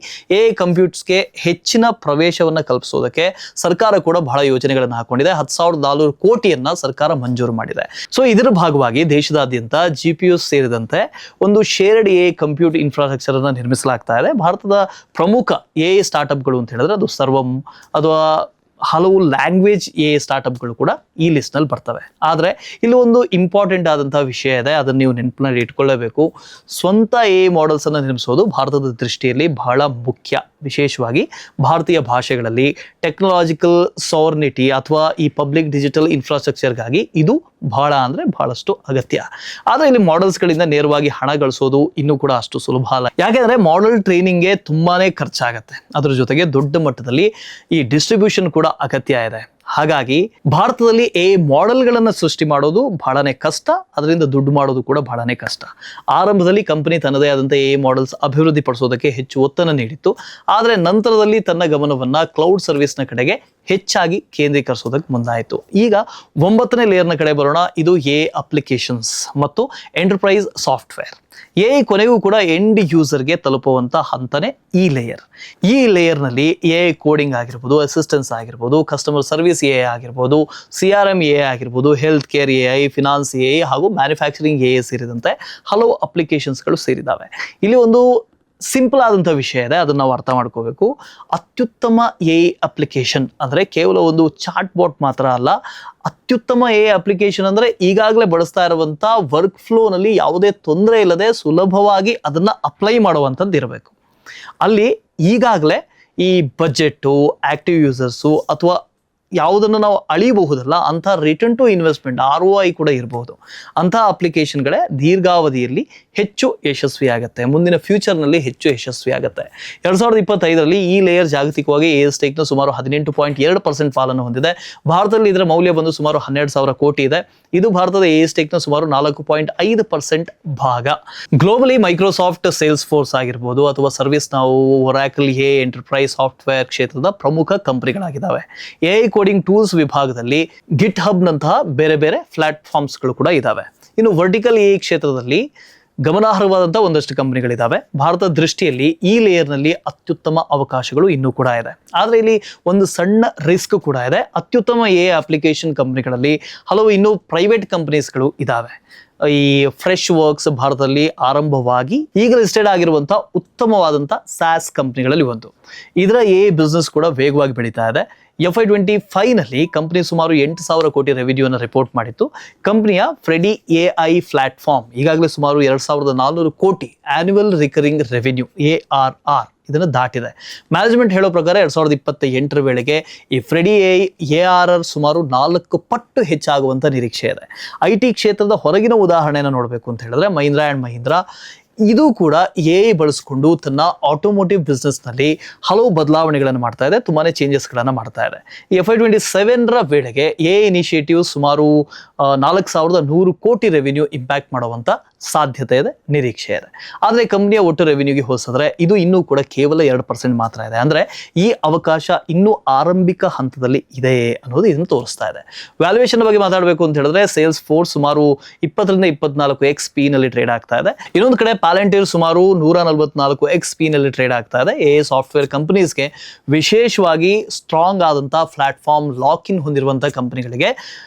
ಕಂಪ್ಯೂಟರ್ಸ್ಗೆ ಹೆಚ್ಚಿನ ಪ್ರವೇಶವನ್ನ ಕಲ್ಪಿಸೋದಕ್ಕೆ ಸರ್ಕಾರ ಕೂಡ ಬಹಳ ಯೋಜನೆಗಳನ್ನು ಹಾಕೊಂಡಿದೆ. $10,000 ಕೋಟಿಯನ್ನ ಸರ್ಕಾರ ಮಂಜೂರು ಮಾಡಿದೆ. ಸೊ ಇದರ ಭಾಗವಾಗಿ ದೇಶದಾದ್ಯಂತ GPU ಸೇರಿದಂತೆ ಒಂದು ಶೇರ್ಡ್ ಕಂಪ್ಯೂಟ್ ಇನ್ಫ್ರಾಸ್ಟ್ರಕ್ಚರ್ ಅನ್ನ ನಿರ್ಮಿಸಲಾಗ್ತಾ ಇದೆ. ಭಾರತದ ಪ್ರಮುಖ ಸ್ಟಾರ್ಟ್ಅಪ್ಗಳು ಅಂತ ಹೇಳಿದ್ರೆ ಅದು ಸರ್ವಂ ಅಥವಾ ಹಲವು ಲ್ಯಾಂಗ್ವೇಜ್ ಸ್ಟಾರ್ಟ್ಅಪ್ಗಳು ಕೂಡ ಈ ಲಿಸ್ಟ್ ನಲ್ಲಿ ಬರ್ತವೆ. ಆದ್ರೆ ಇಲ್ಲಿ ಒಂದು ಇಂಪಾರ್ಟೆಂಟ್ ಆದಂತಹ ವಿಷಯ ಇದೆ, ಅದನ್ನ ನೀವು ನೆನಪಿನಲ್ಲಿ ಇಟ್ಕೊಳ್ಳಬೇಕು. ಸ್ವಂತ ಮಾಡೆಲ್ಸ್ ಅನ್ನ ನಿರ್ಮಿಸೋದು ಭಾರತದ ದೃಷ್ಟಿಯಲ್ಲಿ ಬಹಳ ಮುಖ್ಯ. ವಿಶೇಷವಾಗಿ ಭಾರತೀಯ ಭಾಷೆಗಳಲ್ಲಿ ಟೆಕ್ನಾಲಜಿಕಲ್ ಸಾವರ್ನಿಟಿ ಅಥವಾ ಈ ಪಬ್ಲಿಕ್ ಡಿಜಿಟಲ್ ಇನ್ಫ್ರಾಸ್ಟ್ರಕ್ಚರ್ಗಾಗಿ ಇದು ಬಹಳಷ್ಟು ಅಗತ್ಯ. ಆದ್ರೆ ಇಲ್ಲಿ ಮಾಡೆಲ್ಸ್ಗಳಿಂದ ನೇರವಾಗಿ ಹಣ ಗಳಿಸೋದು ಇನ್ನೂ ಕೂಡ ಅಷ್ಟು ಸುಲಭ ಅಲ್ಲ. ಯಾಕೆಂದ್ರೆ ಮಾಡೆಲ್ ಟ್ರೈನಿಂಗ್ಗೆ ತುಂಬಾನೇ ಖರ್ಚಾಗತ್ತೆ. ಅದ್ರ ಜೊತೆಗೆ ದೊಡ್ಡ ಮಟ್ಟದಲ್ಲಿ ಈ ಡಿಸ್ಟ್ರಿಬ್ಯೂಷನ್ ಕೂಡ ಅಗತ್ಯ ಇದೆ. ಹಾಗಾಗಿ ಭಾರತದಲ್ಲಿ ಮಾಡೆಲ್ಗಳನ್ನ ಸೃಷ್ಟಿ ಮಾಡೋದು ಬಹಳನೇ ಕಷ್ಟ, ಅದರಿಂದ ದುಡ್ಡು ಮಾಡೋದು ಕೂಡ ಬಹಳನೇ ಕಷ್ಟ. ಆರಂಭದಲ್ಲಿ ಕಂಪನಿ ತನ್ನದೇ ಆದಂತಹ ಮಾಡೆಲ್ಸ್ ಅಭಿವೃದ್ಧಿ ಪಡಿಸೋದಕ್ಕೆ ಹೆಚ್ಚು ಒತ್ತನ್ನು ನೀಡಿತ್ತು. ಆದ್ರೆ ನಂತರದಲ್ಲಿ ತನ್ನ ಗಮನವನ್ನ ಕ್ಲೌಡ್ ಸರ್ವಿಸ್ನ ಕಡೆಗೆ ಹೆಚ್ಚಾಗಿ ಕೇಂದ್ರೀಕರಿಸೋದಕ್ಕೆ ಮುಂದಾಯಿತು. ಈಗ 9ನೇ ಲೇಯರ್ನ ಕಡೆ ಬರೋಣ. ಇದು ಅಪ್ಲಿಕೇಶನ್ಸ್ ಮತ್ತು ಎಂಟರ್ಪ್ರೈಸ್ ಸಾಫ್ಟ್ವೇರ್. ಕೊನೆಗೂ ಕೂಡ ಎಂಡ್ ಯೂಸರ್ಗೆ ತಲುಪುವಂತ ಹಂತನೇ ಈ ಲೇಯರ್. ಈ ಲೇಯರ್ನಲ್ಲಿ ಕೋಡಿಂಗ್ ಆಗಿರ್ಬೋದು, ಅಸಿಸ್ಟೆನ್ಸ್ ಆಗಿರ್ಬೋದು, ಕಸ್ಟಮರ್ ಸರ್ವಿಸ್ ಆಗಿರ್ಬೋದು, CRM ಆಗಿರ್ಬೋದು, ಹೆಲ್ತ್ ಕೇರ್ ಫಿನಾನ್ಸ್ ಹಾಗೂ ಮ್ಯಾನುಫ್ಯಾಕ್ಚರಿಂಗ್ ಸೇರಿದಂತೆ ಹಲವು ಅಪ್ಲಿಕೇಶನ್ಸ್ಗಳು ಸೇರಿದ್ದಾವೆ. ಇಲ್ಲಿ ಒಂದು ಸಿಂಪಲ್ ಆದಂಥ ವಿಷಯ ಇದೆ, ಅದನ್ನ ನಾವು ಅರ್ಥ ಮಾಡ್ಕೋಬೇಕು. ಅತ್ಯುತ್ತಮ ಅಪ್ಲಿಕೇಶನ್ ಅಂದ್ರೆ ಕೇವಲ ಒಂದು ಚಾಟ್ ಬಾಟ್ ಮಾತ್ರ ಅಲ್ಲ. ಅತ್ಯುತ್ತಮ ಅಪ್ಲಿಕೇಶನ್ ಅಂದ್ರೆ ಈಗಾಗಲೇ ಬಳಸ್ತಾ ಇರುವಂತ ವರ್ಕ್ ಫ್ಲೋನಲ್ಲಿ ಯಾವುದೇ ತೊಂದರೆ ಇಲ್ಲದೆ ಸುಲಭವಾಗಿ ಅದನ್ನ ಅಪ್ಲೈ ಮಾಡುವಂಥದ್ದು ಇರಬೇಕು. ಅಲ್ಲಿ ಈಗಾಗಲೇ ಈ ಬಜೆಟ್ಟು, ಆಕ್ಟಿವ್ ಯೂಸರ್ಸು ಅಥವಾ ಯಾವುದನ್ನು ನಾವು ಅಳಿಬಹುದಲ್ಲ ಅಂಥ ರಿಟರ್ನ್ ಟು ಇನ್ವೆಸ್ಟ್ಮೆಂಟ್ ROI ಕೂಡ ಇರಬಹುದು. ಅಂಥ ಅಪ್ಲಿಕೇಶನ್ಗಳೇ ದೀರ್ಘಾವಧಿಯಲ್ಲಿ ಹೆಚ್ಚು ಯಶಸ್ವಿ ಆಗುತ್ತೆ, ಮುಂದಿನ ಫ್ಯೂಚರ್ನಲ್ಲಿ ಹೆಚ್ಚು ಯಶಸ್ವಿ ಆಗುತ್ತೆ. 2025ರಲ್ಲಿ ಈ ಲೇಯರ್ ಜಾಗತಿಕವಾಗಿ AS ಟೆಕ್ನ ಸುಮಾರು 18.2% ಪಾಲನ್ನು ಹೊಂದಿದೆ. ಭಾರತದಲ್ಲಿ ಇದರ ಮೌಲ್ಯ ಬಂದು ಸುಮಾರು 12,000 ಕೋಟಿ ಇದೆ. ಇದು ಭಾರತದ AS ಟೆಕ್ನ ಸುಮಾರು 4.5% ಭಾಗ. ಗ್ಲೋಬಲಿ ಮೈಕ್ರೋಸಾಫ್ಟ್, ಸೇಲ್ಸ್ ಫೋರ್ಸ್ ಆಗಿರ್ಬೋದು ಅಥವಾ ಸರ್ವಿಸ್ ನಾವು, ಒರಾಕಲ್, ಎಂಟರ್ಪ್ರೈಸ್ ಸಾಫ್ಟ್ವೇರ್ ಕ್ಷೇತ್ರದ ಪ್ರಮುಖ ಕಂಪನಿಗಳಾಗಿದ್ದಾವೆ. AI ಕೋಡಿಂಗ್ ಟೂಲ್ಸ್ ವಿಭಾಗದಲ್ಲಿ ಗಿಟ್ ಹಬ್ ನಂತಹ ಬೇರೆ ಬೇರೆ ಪ್ಲಾಟ್ಫಾರ್ಮ್ಸ್ಗಳು ಕೂಡ ಇದ್ದಾವೆ. ಇನ್ನು ವರ್ಟಿಕಲ್ AI ಕ್ಷೇತ್ರದಲ್ಲಿ ಗಮನಾರ್ಹವಾದಂಥ ಒಂದಷ್ಟು ಕಂಪನಿಗಳಿದ್ದಾವೆ. ಭಾರತದ ದೃಷ್ಟಿಯಲ್ಲಿ ಈ ಲೇಯರ್ನಲ್ಲಿ ಅತ್ಯುತ್ತಮ ಅವಕಾಶಗಳು ಇನ್ನೂ ಕೂಡ ಇದೆ. ಆದರೆ ಇಲ್ಲಿ ಒಂದು ಸಣ್ಣ ರಿಸ್ಕ್ ಕೂಡ ಇದೆ. ಅತ್ಯುತ್ತಮ AI ಅಪ್ಲಿಕೇಶನ್ ಕಂಪನಿಗಳಲ್ಲಿ ಹಲವು ಇನ್ನೂ ಪ್ರೈವೇಟ್ ಕಂಪನೀಸ್ಗಳು ಇದ್ದಾವೆ. ಈ ಫ್ರೆಶ್ ವರ್ಕ್ಸ್ ಭಾರತದಲ್ಲಿ ಆರಂಭವಾಗಿ ಈಗ ಲಿಸ್ಟೆಡ್ ಆಗಿರುವಂಥ ಉತ್ತಮವಾದಂಥ SaaS ಕಂಪನಿಗಳಲ್ಲಿ ಒಂದು. ಇದರ AI ಬಿಸ್ನೆಸ್ ಕೂಡ ವೇಗವಾಗಿ ಬೆಳೀತಾ ಇದೆ. FY25ನಲ್ಲಿ ಕಂಪನಿ ಸುಮಾರು 8,000 ಕೋಟಿ ರೆವಿನ್ಯೂವನ್ನು ರಿಪೋರ್ಟ್ ಮಾಡಿತ್ತು. ಕಂಪನಿಯ ಫ್ರೆಡಿ AI ಪ್ಲಾಟ್ಫಾರ್ಮ್ ಈಗಾಗಲೇ ಸುಮಾರು 2,400 ಕೋಟಿ ಆನ್ಯುವಲ್ ರಿಕರಿಂಗ್ ರೆವಿನ್ಯೂ ARR ಇದನ್ನು ದಾಟಿದೆ. ಮ್ಯಾನೇಜ್ಮೆಂಟ್ ಹೇಳೋ ಪ್ರಕಾರ 2028ರ ವೇಳೆಗೆ ಈ ಫ್ರೆಡಿ ARR ಸುಮಾರು 4 ಪಟ್ಟು ಹೆಚ್ಚಾಗುವಂಥ ನಿರೀಕ್ಷೆ ಇದೆ. IT ಕ್ಷೇತ್ರದ ಹೊರಗಿನ ಉದಾಹರಣೆಯನ್ನು ನೋಡಬೇಕು ಅಂತ ಹೇಳಿದ್ರೆ ಮಹೀಂದ್ರಾ ಆ್ಯಂಡ್ ಮಹೀಂದ್ರಾ ಇದು ಕೂಡ AI ಬಳಸಿಕೊಂಡು ತನ್ನ ಆಟೋಮೋಟಿವ್ ಬಿಸ್ನೆಸ್ನಲ್ಲಿ ಹಲವು ಬದಲಾವಣೆಗಳನ್ನು ಮಾಡ್ತಾ ಇದೆ, ತುಂಬಾ ಚೇಂಜಸ್ಗಳನ್ನು ಮಾಡ್ತಾ ಇದೆ. ಈ FY27ರ ವೇಳೆಗೆ AI ಇನಿಷಿಯೇಟಿವ್ ಸುಮಾರು 4,100 ಕೋಟಿ ರೆವಿನ್ಯೂ ಇಂಪ್ಯಾಕ್ಟ್ ಮಾಡುವಂಥ ಸಾಧ್ಯತೆ ಇದೆ, ನಿರೀಕ್ಷೆ ಇದೆ. ಆದರೆ ಕಂಪನಿಯ ಒಟ್ಟು ರೆವಿನ್ಯೂಗೆ ಹೋಲಿಸಿದ್ರೆ ಇದು ಇನ್ನೂ ಕೂಡ ಕೇವಲ 2% ಮಾತ್ರ ಇದೆ. ಅಂದರೆ ಈ ಅವಕಾಶ ಇನ್ನೂ ಆರಂಭಿಕ ಹಂತದಲ್ಲಿ ಇದೆ ಅನ್ನೋದು ಇದನ್ನು ತೋರಿಸ್ತಾ ಇದೆ. ವ್ಯಾಲ್ಯೂಯೇಷನ್ ಬಗ್ಗೆ ಮಾತಾಡಬೇಕು ಅಂತ ಹೇಳಿದ್ರೆ ಸೇಲ್ಸ್ ಫೋರ್ಸ್ ಸುಮಾರು 20ರಿಂದ 24x P ನಲ್ಲಿ ಟ್ರೇಡ್ ಆಗ್ತಾ ಇದೆ. ಇನ್ನೊಂದು ಕಡೆ ಪಾಲೆಂಟಿರ್ ಸುಮಾರು 144x P ನಲ್ಲಿ ಟ್ರೇಡ್ ಆಗ್ತಾ ಇದೆ. AI ಸಾಫ್ಟ್ವೇರ್ ಕಂಪನೀಸ್ಗೆ ವಿಶೇಷವಾಗಿ ಸ್ಟ್ರಾಂಗ್ ಆದಂಥ ಪ್ಲಾಟ್ಫಾರ್ಮ್ ಲಾಕ್ ಇನ್ ಹೊಂದಿರುವಂಥ ಕಂಪನಿಗಳಿಗೆ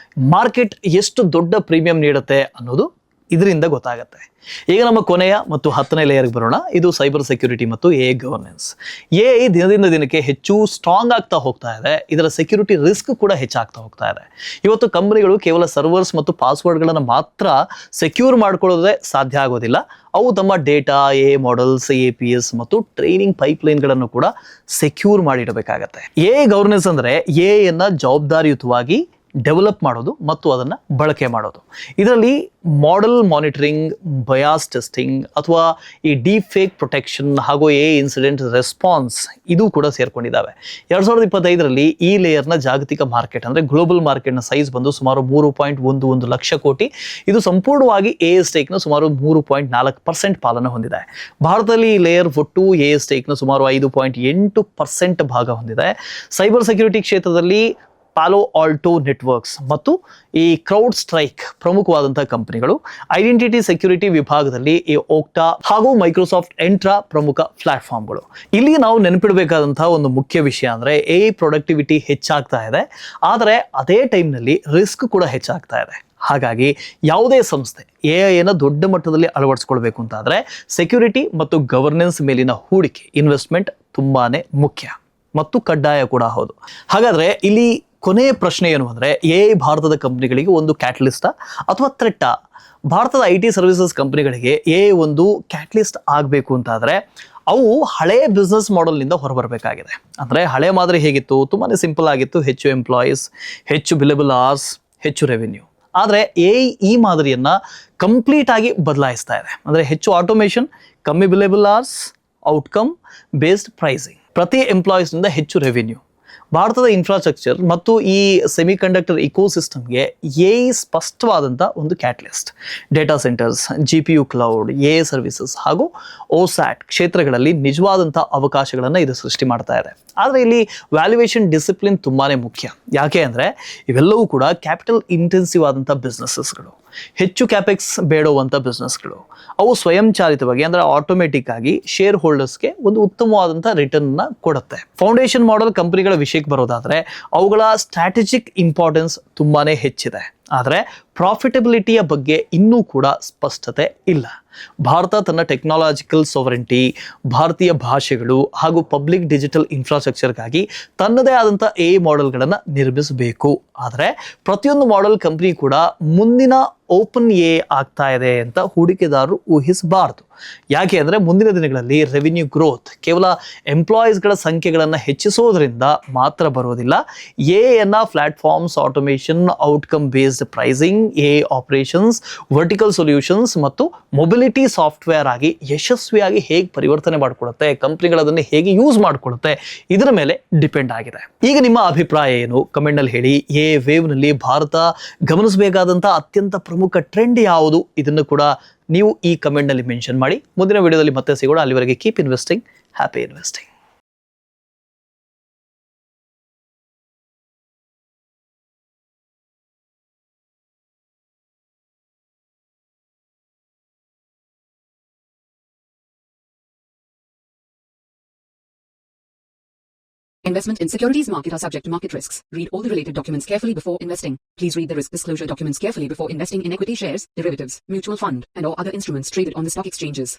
ಮಾರ್ಕೆಟ್ ಎಷ್ಟು ದೊಡ್ಡ ಪ್ರೀಮಿಯಂ ನೀಡುತ್ತೆ ಅನ್ನೋದು ಇದರಿಂದ ಗೊತ್ತಾಗುತ್ತೆ. ಈಗ ನಮ್ಮ ಕೊನೆಯ ಮತ್ತು 10ನೇ ಲೇಯರ್ಗೆ ಬರೋಣ. ಇದು ಸೈಬರ್ ಸೆಕ್ಯೂರಿಟಿ ಮತ್ತು AI ಗವರ್ನೆನ್ಸ್. AI ದಿನದಿಂದ ದಿನಕ್ಕೆ ಹೆಚ್ಚು ಸ್ಟ್ರಾಂಗ್ ಆಗ್ತಾ ಹೋಗ್ತಾ ಇದೆ. ಇದರ ಸೆಕ್ಯೂರಿಟಿ ರಿಸ್ಕ್ ಕೂಡ ಹೆಚ್ಚಾಗ್ತಾ ಹೋಗ್ತಾ ಇದೆ. ಇವತ್ತು ಕಂಪನಿಗಳು ಕೇವಲ ಸರ್ವರ್ಸ್ ಮತ್ತು ಪಾಸ್ವರ್ಡ್ಗಳನ್ನು ಮಾತ್ರ ಸೆಕ್ಯೂರ್ ಮಾಡ್ಕೊಳ್ಳೋದೇ ಸಾಧ್ಯ ಆಗೋದಿಲ್ಲ. ಅವು ತಮ್ಮ ಡೇಟಾ, AI ಮಾಡೆಲ್ಸ್, APS ಮತ್ತು ಟ್ರೈನಿಂಗ್ ಪೈಪ್ಲೈನ್ಗಳನ್ನು ಕೂಡ ಸೆಕ್ಯೂರ್ ಮಾಡಿಡಬೇಕಾಗತ್ತೆ. AI ಗವರ್ನೆನ್ಸ್ ಅಂದರೆ AIಯನ್ನು ಜವಾಬ್ದಾರಿಯುತವಾಗಿ ಡೆವಲಪ್ ಮಾಡೋದು ಮತ್ತು ಅದನ್ನು ಬಳಕೆ ಮಾಡೋದು. ಇದರಲ್ಲಿ ಮಾಡೆಲ್ ಮಾನಿಟರಿಂಗ್, ಬಯಾಸ್ ಟೆಸ್ಟಿಂಗ್ ಅಥವಾ ಈ ಡೀಪ್ ಫೇಕ್ ಪ್ರೊಟೆಕ್ಷನ್ ಹಾಗೂ AI ಇನ್ಸಿಡೆಂಟ್ ರೆಸ್ಪಾನ್ಸ್ ಇದು ಕೂಡ ಸೇರ್ಕೊಂಡಿದ್ದಾವೆ. 2025ರಲ್ಲಿ ಈ ಲೇಯರ್ನ ಜಾಗತಿಕ ಮಾರ್ಕೆಟ್ ಅಂದರೆ ಗ್ಲೋಬಲ್ ಮಾರ್ಕೆಟ್ನ ಸೈಜ್ ಬಂದು ಸುಮಾರು 3.11 ಲಕ್ಷ ಕೋಟಿ. ಇದು ಸಂಪೂರ್ಣವಾಗಿ AS ಟೆಕ್ನ ಸುಮಾರು 3.4% ಪಾಲನ್ನು ಹೊಂದಿದೆ. ಭಾರತದಲ್ಲಿ ಈ ಲೇಯರ್ ಒಟ್ಟು AS ಟೆಕ್ನ ಸುಮಾರು 5.8% ಭಾಗ ಹೊಂದಿದೆ. ಸೈಬರ್ ಸೆಕ್ಯೂರಿಟಿ ಕ್ಷೇತ್ರದಲ್ಲಿ ಪಾಲೋ ಆಲ್ಟೋ ನೆಟ್ವರ್ಕ್ಸ್ ಮತ್ತು ಈ ಕ್ರೌಡ್ ಸ್ಟ್ರೈಕ್ ಪ್ರಮುಖವಾದಂಥ ಕಂಪನಿಗಳು. ಐಡೆಂಟಿಟಿ ಸೆಕ್ಯೂರಿಟಿ ವಿಭಾಗದಲ್ಲಿ ಈ ಓಕ್ಟಾ ಹಾಗೂ ಮೈಕ್ರೋಸಾಫ್ಟ್ ಎಂಟ್ರಾ ಪ್ರಮುಖ ಪ್ಲಾಟ್ಫಾರ್ಮ್ಗಳು. ಇಲ್ಲಿ ನಾವು ನೆನಪಿಡಬೇಕಾದಂತಹ ಒಂದು ಮುಖ್ಯ ವಿಷಯ ಅಂದರೆ AI ಪ್ರೊಡಕ್ಟಿವಿಟಿ ಹೆಚ್ಚಾಗ್ತಾ ಇದೆ, ಆದರೆ ಅದೇ ಟೈಮ್ನಲ್ಲಿ ರಿಸ್ಕ್ ಕೂಡ ಹೆಚ್ಚಾಗ್ತಾ ಇದೆ. ಹಾಗಾಗಿ ಯಾವುದೇ ಸಂಸ್ಥೆ AIಯನ್ನು ದೊಡ್ಡ ಮಟ್ಟದಲ್ಲಿ ಅಳವಡಿಸ್ಕೊಳ್ಬೇಕು ಅಂತಾದರೆ ಸೆಕ್ಯೂರಿಟಿ ಮತ್ತು ಗವರ್ನೆನ್ಸ್ ಮೇಲಿನ ಹೂಡಿಕೆ, ಇನ್ವೆಸ್ಟ್ಮೆಂಟ್ ತುಂಬಾನೇ ಮುಖ್ಯ ಮತ್ತು ಕಡ್ಡಾಯ ಕೂಡ ಹೌದು. ಹಾಗಾದರೆ ಇಲ್ಲಿ ಕೊನೆಯ ಪ್ರಶ್ನೆ ಏನು ಅಂದರೆ AI ಭಾರತದ ಕಂಪನಿಗಳಿಗೆ ಒಂದು ಕ್ಯಾಟಲಿಸ್ಟಾ ಅಥವಾ ಥ್ರೆಟ್ಟಾ? ಭಾರತದ IT ಸರ್ವಿಸಸ್ ಕಂಪನಿಗಳಿಗೆ AI ಒಂದು ಕ್ಯಾಟಲಿಸ್ಟ್ ಆಗಬೇಕು ಅಂತಾದರೆ ಅವು ಹಳೆಯ ಬಿಸ್ನೆಸ್ ಮಾಡೆಲ್ನಿಂದ ಹೊರಬರಬೇಕಾಗಿದೆ. ಅಂದರೆ ಹಳೆ ಮಾದರಿ ಹೇಗಿತ್ತು? ತುಂಬಾ ಸಿಂಪಲ್ ಆಗಿತ್ತು. ಹೆಚ್ಚು ಎಂಪ್ಲಾಯೀಸ್, ಹೆಚ್ಚು ಬಿಲೆಬಲ್ ಅವರ್ಸ್, ಹೆಚ್ಚು ರೆವಿನ್ಯೂ. ಆದರೆ AI ಈ ಮಾದರಿಯನ್ನು ಕಂಪ್ಲೀಟ್ ಆಗಿ ಬದಲಾಯಿಸ್ತಾ ಇದೆ. ಅಂದರೆ ಹೆಚ್ಚು ಆಟೋಮೇಷನ್, ಕಮ್ಮಿ ಬಿಲೆಬಲ್ ಅವರ್ಸ್, ಔಟ್ಕಮ್ ಬೇಸ್ಡ್ ಪ್ರೈಸಿಂಗ್, ಪ್ರತಿ ಎಂಪ್ಲಾಯೀಸ್ನಿಂದ ಹೆಚ್ಚು ರೆವಿನ್ಯೂ. ಭಾರತದ ಇನ್ಫ್ರಾಸ್ಟ್ರಕ್ಚರ್ ಮತ್ತು ಈ ಸೆಮಿಕಂಡಕ್ಟರ್ ಇಕೋಸಿಸ್ಟಮ್ಗೆ AI ಸ್ಪಷ್ಟವಾದಂಥ ಒಂದು catalyst. Data centres, GPU cloud, AI services ಹಾಗೂ OSAT ಕ್ಷೇತ್ರಗಳಲ್ಲಿ ನಿಜವಾದಂಥ ಅವಕಾಶಗಳನ್ನು ಇದು ಸೃಷ್ಟಿ ಮಾಡ್ತಾ ಇದೆ. ಆದರೆ ಇಲ್ಲಿ ವ್ಯಾಲ್ಯೂಯೇಷನ್ ಡಿಸಿಪ್ಲಿನ್ ತುಂಬಾ ಮುಖ್ಯ. ಯಾಕೆ ಅಂದರೆ ಇವೆಲ್ಲವೂ ಕೂಡ ಕ್ಯಾಪಿಟಲ್ ಇಂಟೆನ್ಸಿವ್ ಆದಂಥ ಬಿಸ್ನೆಸ್ಸಸ್ಗಳು, ಹೆಚ್ಚು ಕ್ಯಾಪೆಕ್ಸ್ ಬೇಡುವಂಥ ಬಿಸ್ನೆಸ್ಗಳು. ಅವು ಸ್ವಯಂಚಾಲಿತವಾಗಿ ಅಂದರೆ ಆಟೋಮೆಟಿಕ್ ಆಗಿ ಶೇರ್ ಹೋಲ್ಡರ್ಸ್ಗೆ ಒಂದು ಉತ್ತಮವಾದಂಥ ರಿಟರ್ನ್ನ ಕೊಡುತ್ತೆ. ಫೌಂಡೇಶನ್ ಮಾಡೆಲ್ ಕಂಪನಿಗಳ ವಿಷಯಕ್ಕೆ ಬರೋದಾದರೆ ಅವುಗಳ ಸ್ಟ್ರಾಟಜಿಕ್ ಇಂಪಾರ್ಟೆನ್ಸ್ ತುಂಬಾ ಹೆಚ್ಚಿದೆ. ಆದರೆ ಪ್ರಾಫಿಟಬಿಲಿಟಿಯ ಬಗ್ಗೆ ಇನ್ನೂ ಕೂಡ ಸ್ಪಷ್ಟತೆ ಇಲ್ಲ. ಭಾರತ ತನ್ನ ಟೆಕ್ನಾಲಜಿಕಲ್ ಸಾವರೆಂಟಿ, ಭಾರತೀಯ ಭಾಷೆಗಳು ಹಾಗೂ ಪಬ್ಲಿಕ್ ಡಿಜಿಟಲ್ ಇನ್ಫ್ರಾಸ್ಟ್ರಕ್ಚರ್ಗಾಗಿ ತನ್ನದೇ ಆದಂಥ AI ಮಾಡೆಲ್ಗಳನ್ನು ನಿರ್ಮಿಸಬೇಕು. ಆದರೆ ಪ್ರತಿಯೊಂದು ಮಾಡೆಲ್ ಕಂಪನಿ ಕೂಡ ಮುಂದಿನ ಓಪನ್ AI ಆಗ್ತಾ ಇದೆ ಅಂತ ಹೂಡಿಕೆದಾರರು ಊಹಿಸಬಾರ್ದು. ಯಾಕೆ ಅಂದರೆ ಮುಂದಿನ ದಿನಗಳಲ್ಲಿ ರೆವಿನ್ಯೂ ಗ್ರೋತ್ ಕೇವಲ ಎಂಪ್ಲಾಯೀಸ್ಗಳ ಸಂಖ್ಯೆಗಳನ್ನು ಹೆಚ್ಚಿಸೋದ್ರಿಂದ ಮಾತ್ರ ಬರೋದಿಲ್ಲ. ಎನ platforms automation, outcome based pricing, operations, vertical solutions ಮತ್ತು ಮೊಬಿಲಿಟಿ ಸಾಫ್ಟ್ವೇರ್ ಆಗಿ ಯಶಸ್ವಿಯಾಗಿ ಹೇಗೆ ಪರಿವರ್ತನೆ ಮಾಡಿಕೊಳ್ಳುತ್ತೆ, ಕಂಪ್ನಿಗಳು ಹೇಗೆ ಯೂಸ್ ಮಾಡಿಕೊಳ್ಳುತ್ತೆ, ಇದರ ಮೇಲೆ ಡಿಪೆಂಡ್ ಆಗಿದೆ. ಈಗ ನಿಮ್ಮ ಅಭಿಪ್ರಾಯ ಏನು? ಕಮೆಂಟ್ನಲ್ಲಿ ಹೇಳಿ. ವೇವ್ನಲ್ಲಿ ಭಾರತ ಗಮನಿಸಬೇಕಾದಂಥ ಅತ್ಯಂತ ಪ್ರಮುಖ ಟ್ರೆಂಡ್ ಯಾವುದು? ಇದನ್ನು ಕೂಡ ನೀವು ಈ ಕಮೆಂಟ್ನಲ್ಲಿ ಮೆನ್ಷನ್ ಮಾಡಿ. ಮುಂದಿನ ವಿಡಿಯೋದಲ್ಲಿ ಮತ್ತೆ ಸಿಗೋಣ. ಅಲ್ಲಿವರೆಗೆ keep investing, happy investing. Investment in securities market are subject to market risks. Read all the related documents carefully before investing. Please read the risk disclosure documents carefully before investing in equity shares, derivatives, mutual fund, and or other instruments traded on the stock exchanges.